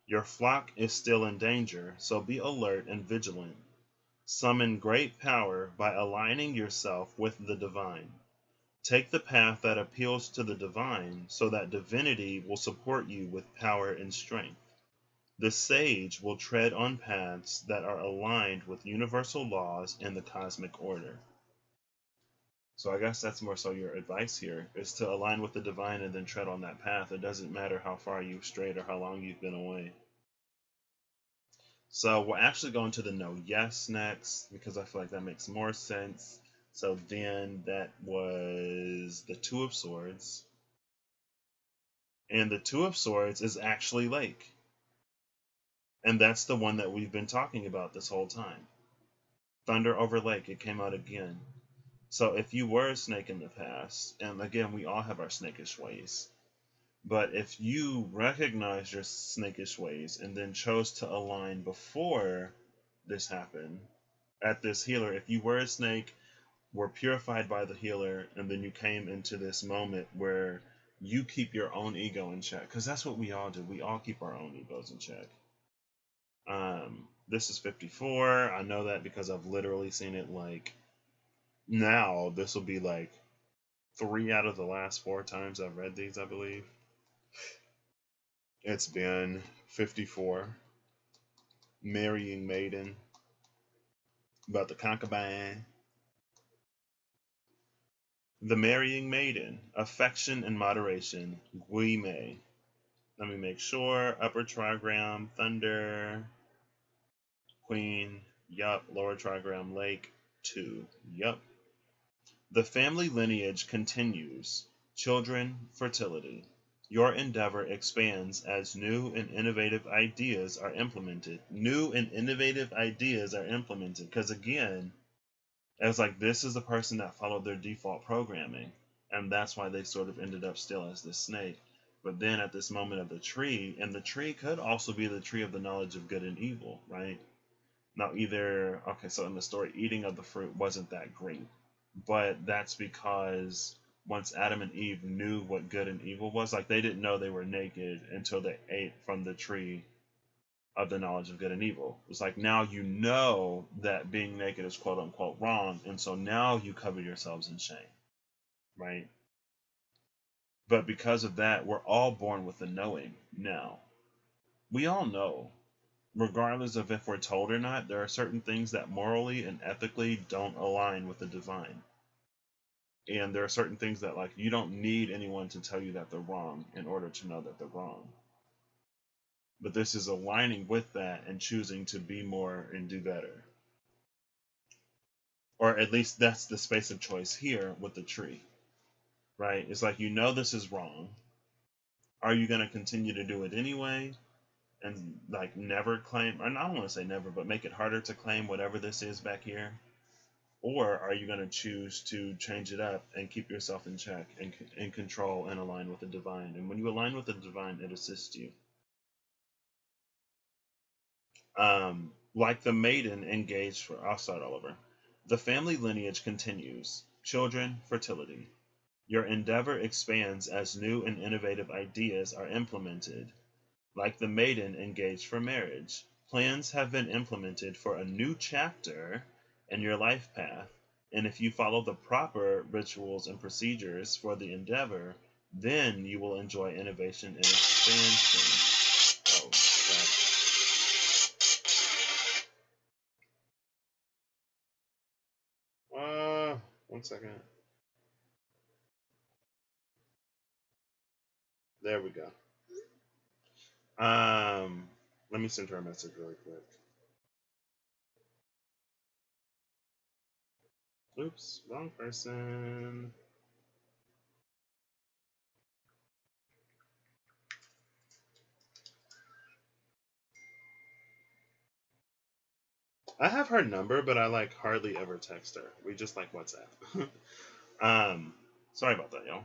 Your flock is still in danger, so be alert and vigilant. Summon great power by aligning yourself with the divine. Take the path that appeals to the divine so that divinity will support you with power and strength. The sage will tread on paths that are aligned with universal laws and the cosmic order. So I guess that's more so your advice here is to align with the divine and then tread on that path. It doesn't matter how far you've strayed or how long you've been away. So we're actually going to the no yes next because I feel like that makes more sense. So then that was the Two of Swords. And the Two of Swords is actually Lake. And that's the one that we've been talking about this whole time. Thunder over Lake, it came out again. So if you were a snake in the past, and again, we all have our snakish ways, but if you recognize your snakish ways and then chose to align before this happened, at this healer, if you were a snake, were purified by the healer, and then you came into this moment where you keep your own ego in check, because that's what we all do. We all keep our own egos in check. This is 54. I know that because I've literally seen it like now. This will be like 3 out of the last 4 times I've read these, I believe. It's been 54. Marrying Maiden. About the concubine. The Marrying Maiden. Affection and moderation. We may. Let me make sure. Upper trigram, Thunder. Queen. Yup. Lower trigram, Lake. 2. Yup. The family lineage continues. Children, fertility. Your endeavor expands as new and innovative ideas are implemented. New and innovative ideas are implemented. Because again, it was like this is the person that followed their default programming. And that's why they sort of ended up still as this snake. But then at this moment of the tree, and the tree could also be the tree of the knowledge of good and evil, right? Now okay, so in the story, eating of the fruit wasn't that great. But that's because once Adam and Eve knew what good and evil was, like they didn't know they were naked until they ate from the tree of the knowledge of good and evil. It's like now you know that being naked is quote unquote wrong, and so now you cover yourselves in shame, right? But because of that, we're all born with the knowing now. We all know, regardless of if we're told or not, there are certain things that morally and ethically don't align with the divine. And there are certain things that like you don't need anyone to tell you that they're wrong in order to know that they're wrong. But this is aligning with that and choosing to be more and do better. Or at least that's the space of choice here with the tree. Right? It's like you know this is wrong. Are you going to continue to do it anyway? And like never claim, and I don't want to say never, but make it harder to claim whatever this is back here? Or are you going to choose to change it up and keep yourself in check and in control and align with the divine? And when you align with the divine, it assists you. Like the maiden engaged for, I'll start all over. The family lineage continues. Children, fertility. Your endeavor expands as new and innovative ideas are implemented. Like the maiden engaged for marriage. Plans have been implemented for a new chapter in your life path, and if you follow the proper rituals and procedures for the endeavor, then you will enjoy innovation and expansion. Oh, crap. 1 second. There we go. Let me send her a message really quick. Oops, wrong person. I have her number, but I like hardly ever text her. We just like WhatsApp. Sorry about that, y'all.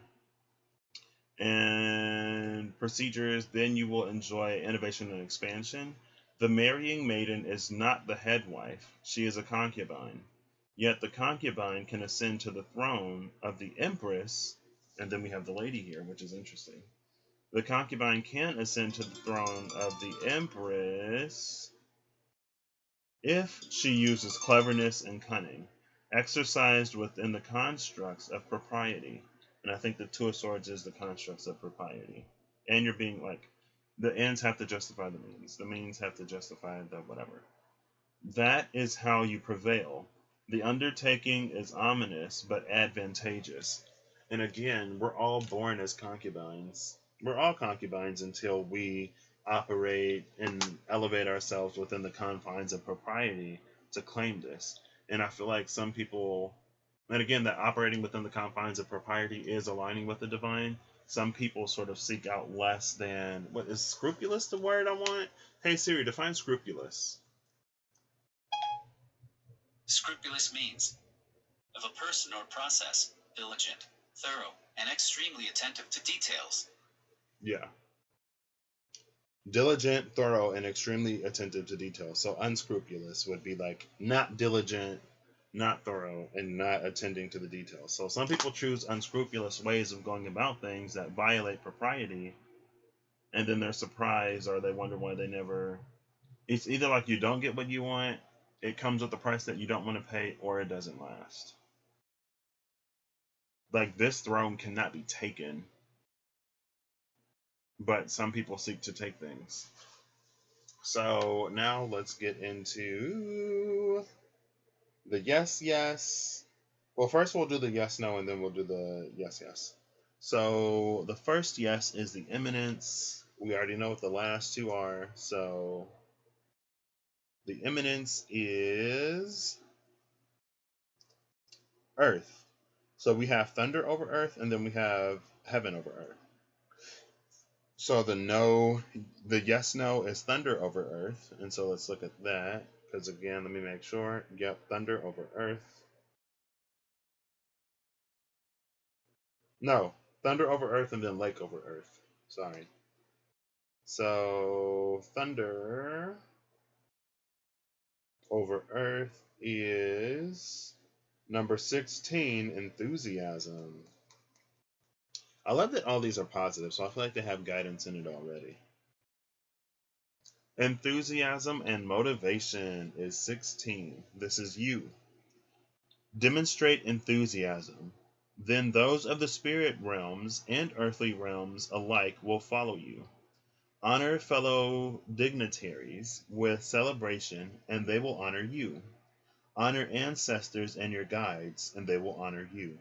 And procedures, then you will enjoy innovation and expansion. The marrying maiden is not the head wife, she is a concubine. Yet the concubine can ascend to the throne of the empress, and then we have the lady here, which is interesting. The concubine can ascend to the throne of the empress if she uses cleverness and cunning, exercised within the constructs of propriety. And I think the Two of Swords is the constructs of propriety. And you're being like, The ends have to justify the means. The means have to justify the whatever. That is how you prevail. The undertaking is ominous but advantageous. And again, we're all born as concubines. We're all concubines until we operate and elevate ourselves within the confines of propriety to claim this. And I feel like some people, and again, that operating within the confines of propriety is aligning with the divine. Some people sort of seek out less than, what is scrupulous the word I want? Hey Siri, define scrupulous. Scrupulous means of a person or process, diligent, thorough, and extremely attentive to details. Yeah. Diligent, thorough, and extremely attentive to detail. So unscrupulous would be like not diligent, not thorough, and not attending to the details. So some people choose unscrupulous ways of going about things that violate propriety, and then they're surprised or they wonder why they never. It's either like you don't get what you want, it comes with a price that you don't want to pay, or it doesn't last. Like this throne cannot be taken, but some people seek to take things. So now let's get into the yes, yes. Well, first we'll do the yes, no, and then we'll do the yes, yes. So the first yes is the imminence. We already know what the last two are. So the imminence is earth. So we have thunder over earth, and then we have heaven over earth. So the no, the yes, no is thunder over earth. And so let's look at that. Because again, let me make sure. Yep, thunder over earth. No, thunder over earth and then lake over earth. Sorry. So thunder over earth is number 16, enthusiasm. I love that all these are positive, so I feel like they have guidance in it already. Enthusiasm and motivation is 16. This is you. Demonstrate enthusiasm. Then those of the spirit realms and earthly realms alike will follow you. Honor fellow dignitaries with celebration, and they will honor you. Honor ancestors and your guides, and they will honor you.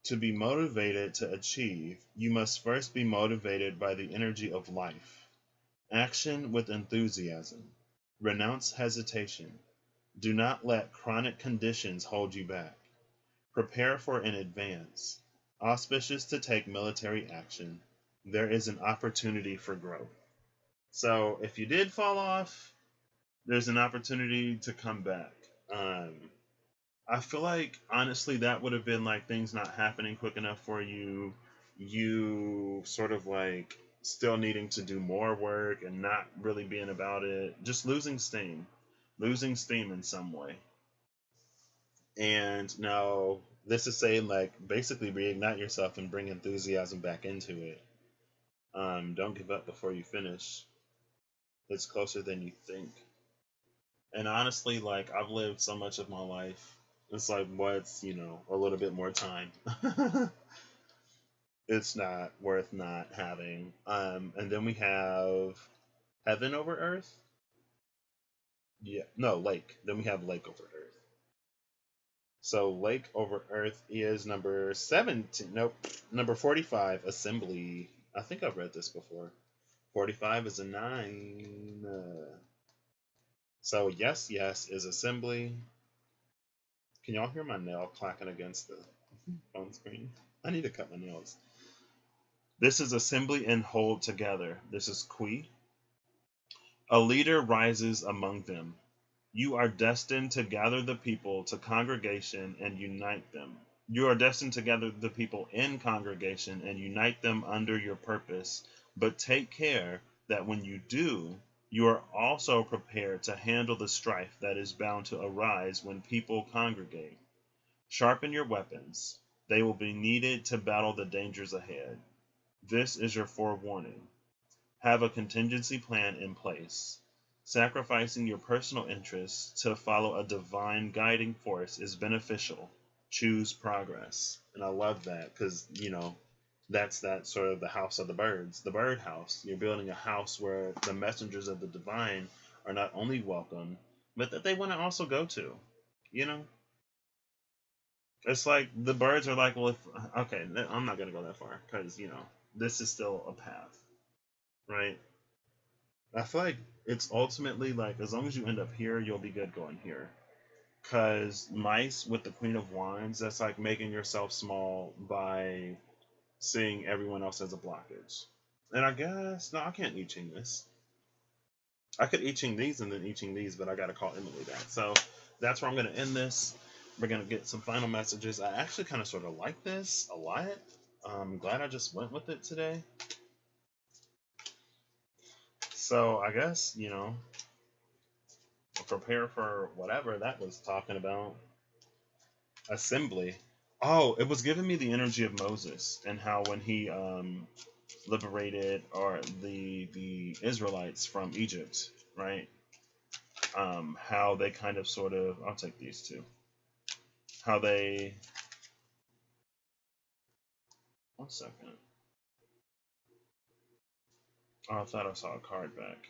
To be motivated to achieve, you must first be motivated by the energy of life. Action with enthusiasm. Renounce hesitation. Do not let chronic conditions hold you back. Prepare for in advance. Auspicious to take military action. There is an opportunity for growth. So if you did fall off, there's an opportunity to come back. I feel like honestly that would have been like things not happening quick enough for you. You sort of like still needing to do more work and not really being about it. Just losing steam in some way. And now this is saying like basically reignite yourself and bring enthusiasm back into it. Don't give up before you finish. It's closer than you think. And honestly, like I've lived so much of my life. It's like what's, a little bit more time. It's not worth not having. And then we have heaven over earth. Yeah, no, lake. Then we have lake over earth. So lake over earth is number 17. Nope, number 45. Assembly. I think I've read this before. 45 is a 9. So yes, yes is assembly. Can y'all hear my nail clacking against the phone screen? I need to cut my nails. This is assembly and hold together. This is Qui. A leader rises among them. You are destined to gather the people to congregation and unite them. You are destined to gather the people in congregation and unite them under your purpose. But take care that when you do, you are also prepared to handle the strife that is bound to arise when people congregate. Sharpen your weapons. They will be needed to battle the dangers ahead. This is your forewarning. Have a contingency plan in place. Sacrificing your personal interests to follow a divine guiding force is beneficial. Choose progress. And I love that because, That's that sort of the house of the birds, the bird house. You're building a house where the messengers of the divine are not only welcome, but that they want to also go to. You know, it's like the birds are like, well, if okay, I'm not gonna go that far because this is still a path, right? I feel like it's ultimately like as long as you end up here, you'll be good going here. Cause mice with the Queen of Wands, that's like making yourself small by seeing everyone else as a blockage. And I guess no, I can't I Ching this. I could I Ching these and then I Ching these, but I gotta call Emily back. So that's where I'm gonna end this. We're gonna get some final messages. I actually kind of sort of like this a lot. I'm glad I just went with it today. So I guess prepare for whatever that was talking about. Assembly. Oh, it was giving me the energy of Moses and how when he liberated or the Israelites from Egypt, right? How they kind of sort of I'll take these two. How they 1 second. Oh, I thought I saw a card back.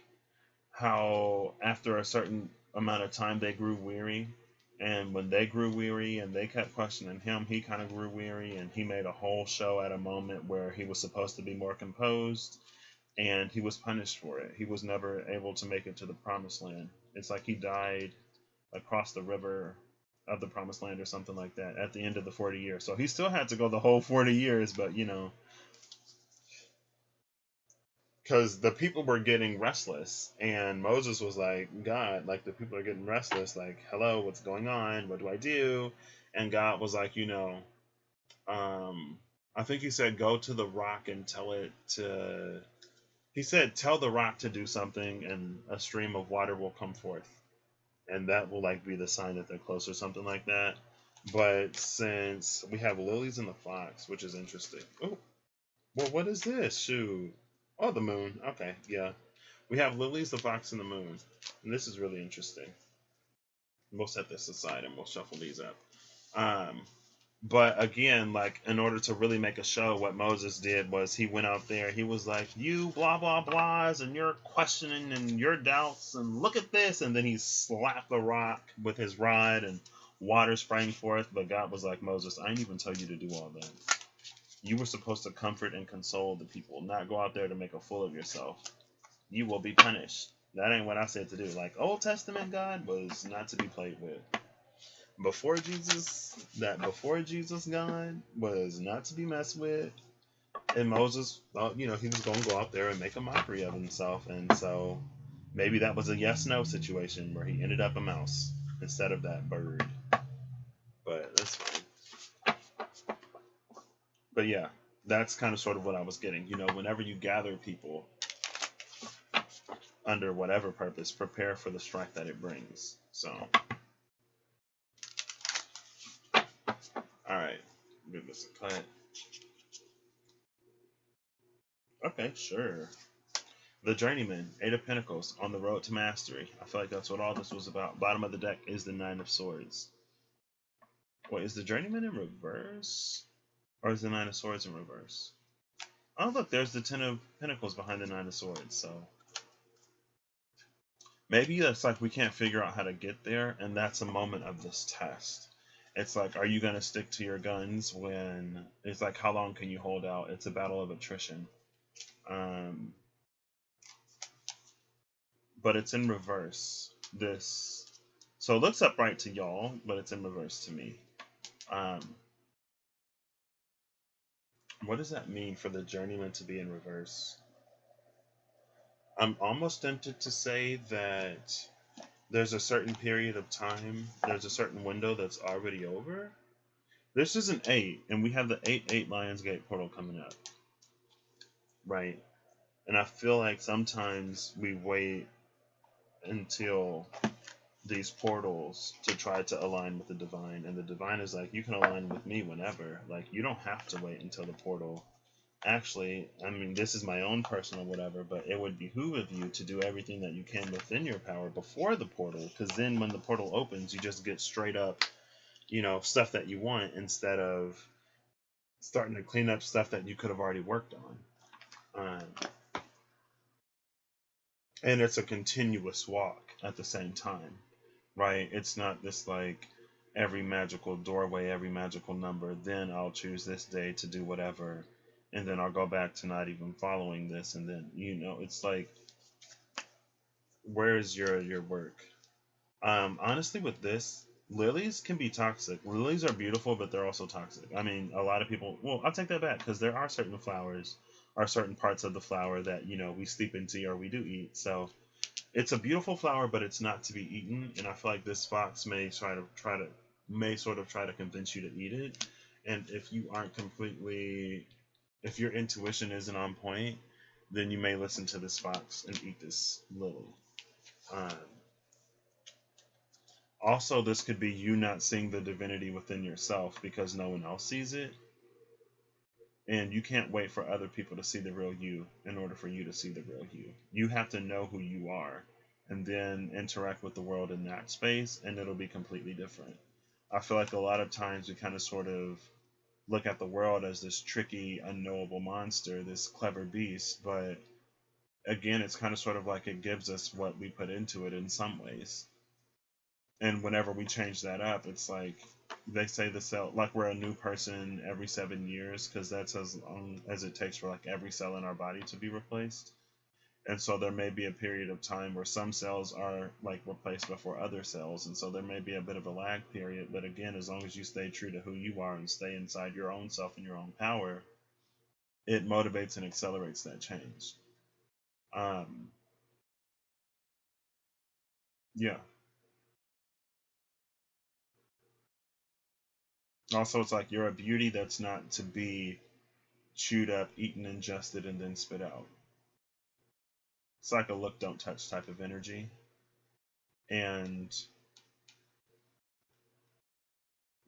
How after a certain amount of time they grew weary, and when they grew weary and they kept questioning him, he kind of grew weary, and he made a whole show at a moment where he was supposed to be more composed, and he was punished for it. He was never able to make it to the promised land. It's like he died across the river of the promised land or something like that at the end of the 40 years. So he still had to go the whole 40 years, but because the people were getting restless, and Moses was like, God, like the people are getting restless, like, hello, what's going on? What do I do? And God was like, I think he said, go to the rock and tell it to. He said, tell the rock to do something, and a stream of water will come forth, and that will like be the sign that they're close or something like that. But since we have lilies in the fox, which is interesting. Oh, well, what is this? Shoot. Oh, the moon. Okay, yeah. We have lilies, the fox, and the moon. And this is really interesting. We'll set this aside and we'll shuffle these up. Um, but again, like in order to really make a show, what Moses did was he went out there. He was like, "You blah blah blahs, and you're questioning and your doubts, and look at this." And then he slapped the rock with his rod, and water sprang forth. But God was like, "Moses, I didn't even tell you to do all that. You were supposed to comfort and console the people, not go out there to make a fool of yourself. You will be punished." That ain't what I said to do. Like Old Testament God was not to be played with. Before Jesus God was not to be messed with. And Moses, well, he was going to go out there and make a mockery of himself. And so maybe that was a yes-no situation where he ended up a mouse instead of that bird. But that's fine. But yeah, that's kind of sort of what I was getting. Whenever you gather people under whatever purpose, prepare for the strife that it brings. So, all right, give this a cut. Okay, sure. The Journeyman, 8 of Pentacles, on the road to mastery. I feel like that's what all this was about. Bottom of the deck is the 9 of Swords. Wait, is the Journeyman in reverse? Or is the 9 of Swords in reverse? Oh, look, there's the 10 of Pentacles behind the 9 of Swords, so. Maybe it's like we can't figure out how to get there, and that's a moment of this test. It's like, are you going to stick to your guns when it's like, how long can you hold out? It's a battle of attrition. But it's in reverse. So it looks upright to y'all, but it's in reverse to me. What does that mean for the Journeyman to be in reverse? I'm almost tempted to say that there's a certain period of time, there's a certain window that's already over. This is an 8, and we have the 8-8 Lionsgate portal coming up. Right? And I feel like sometimes we wait until these portals to try to align with the divine, and the divine is like, you can align with me whenever. Like, you don't have to wait until the portal. Actually, I mean, this is my own personal whatever, but it would behoove of you to do everything that you can within your power before the portal, because then when the portal opens, you just get straight up, stuff that you want, instead of starting to clean up stuff that you could have already worked on. And it's a continuous walk at the same time, right? It's not this like every magical doorway, every magical number, then I'll choose this day to do whatever, and then I'll go back to not even following this, and then it's like, where's your work? Honestly, with this, lilies can be toxic. Lilies are beautiful, but they're also toxic. I mean, a lot of people. Well, I'll take that back because there are certain flowers, or certain parts of the flower that we steep in tea or we do eat. So it's a beautiful flower, but it's not to be eaten. And I feel like this fox may sort of try to convince you to eat it. And if you aren't completely, if your intuition isn't on point, then you may listen to this fox and eat this lily. Um, Also, this could be you not seeing the divinity within yourself because no one else sees it. And you can't wait for other people to see the real you in order for you to see the real you. You have to know who you are and then interact with the world in that space, and it'll be completely different. I feel like a lot of times we kind of sort of look at the world as this tricky, unknowable monster, this clever beast, but again, it's kind of sort of like it gives us what we put into it in some ways. And whenever we change that up, it's like they say the cell, like we're a new person every 7 years, because that's as long as it takes for like every cell in our body to be replaced. And so there may be a period of time where some cells are like replaced before other cells, and so there may be a bit of a lag period. But again, as long as you stay true to who you are and stay inside your own self and your own power, it motivates and accelerates that change. Um, yeah. Also, it's like you're a beauty that's not to be chewed up, eaten, ingested, and then spit out. It's like a look, don't touch type of energy. And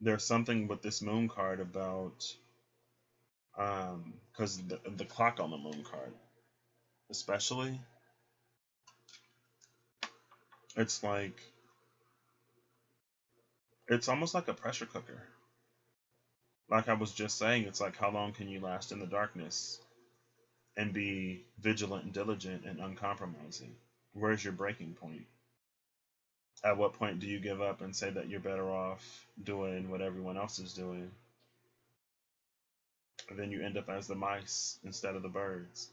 there's something with this moon card about, because the clock on the moon card, especially, it's like, it's almost like a pressure cooker. Like I was just saying, it's like, how long can you last in the darkness and be vigilant and diligent and uncompromising? Where's your breaking point? At what point do you give up and say that you're better off doing what everyone else is doing? And then you end up as the mice instead of the birds.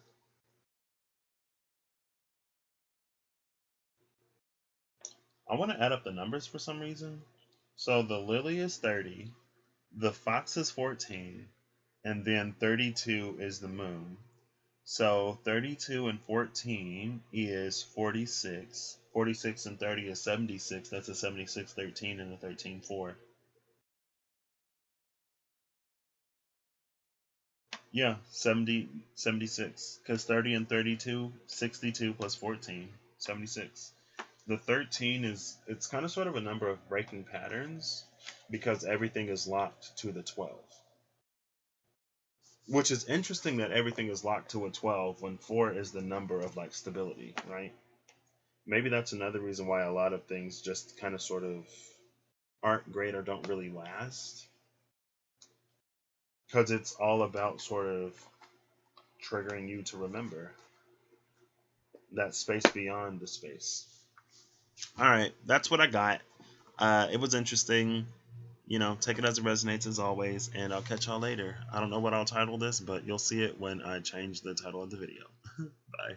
I want to add up the numbers for some reason. So the lily is 30, the fox is 14, and then 32 is the moon. So 32 and 14 is 46. 46 and 30 is 76. That's a 76 13 and a 13 4. Yeah, 70, 76. Because 30 and 32, 62 plus 14, 76. The 13 is, it's kind of sort of a number of breaking patterns because everything is locked to the 12. Which is interesting that everything is locked to a 12 when 4 is the number of like stability, right? Maybe that's another reason why a lot of things just kind of sort of aren't great or don't really last. Because it's all about sort of triggering you to remember that space beyond the space. All right, that's what I got. It was interesting. Take it as it resonates as always, and I'll catch y'all later. I don't know what I'll title this, but you'll see it when I change the title of the video. Bye.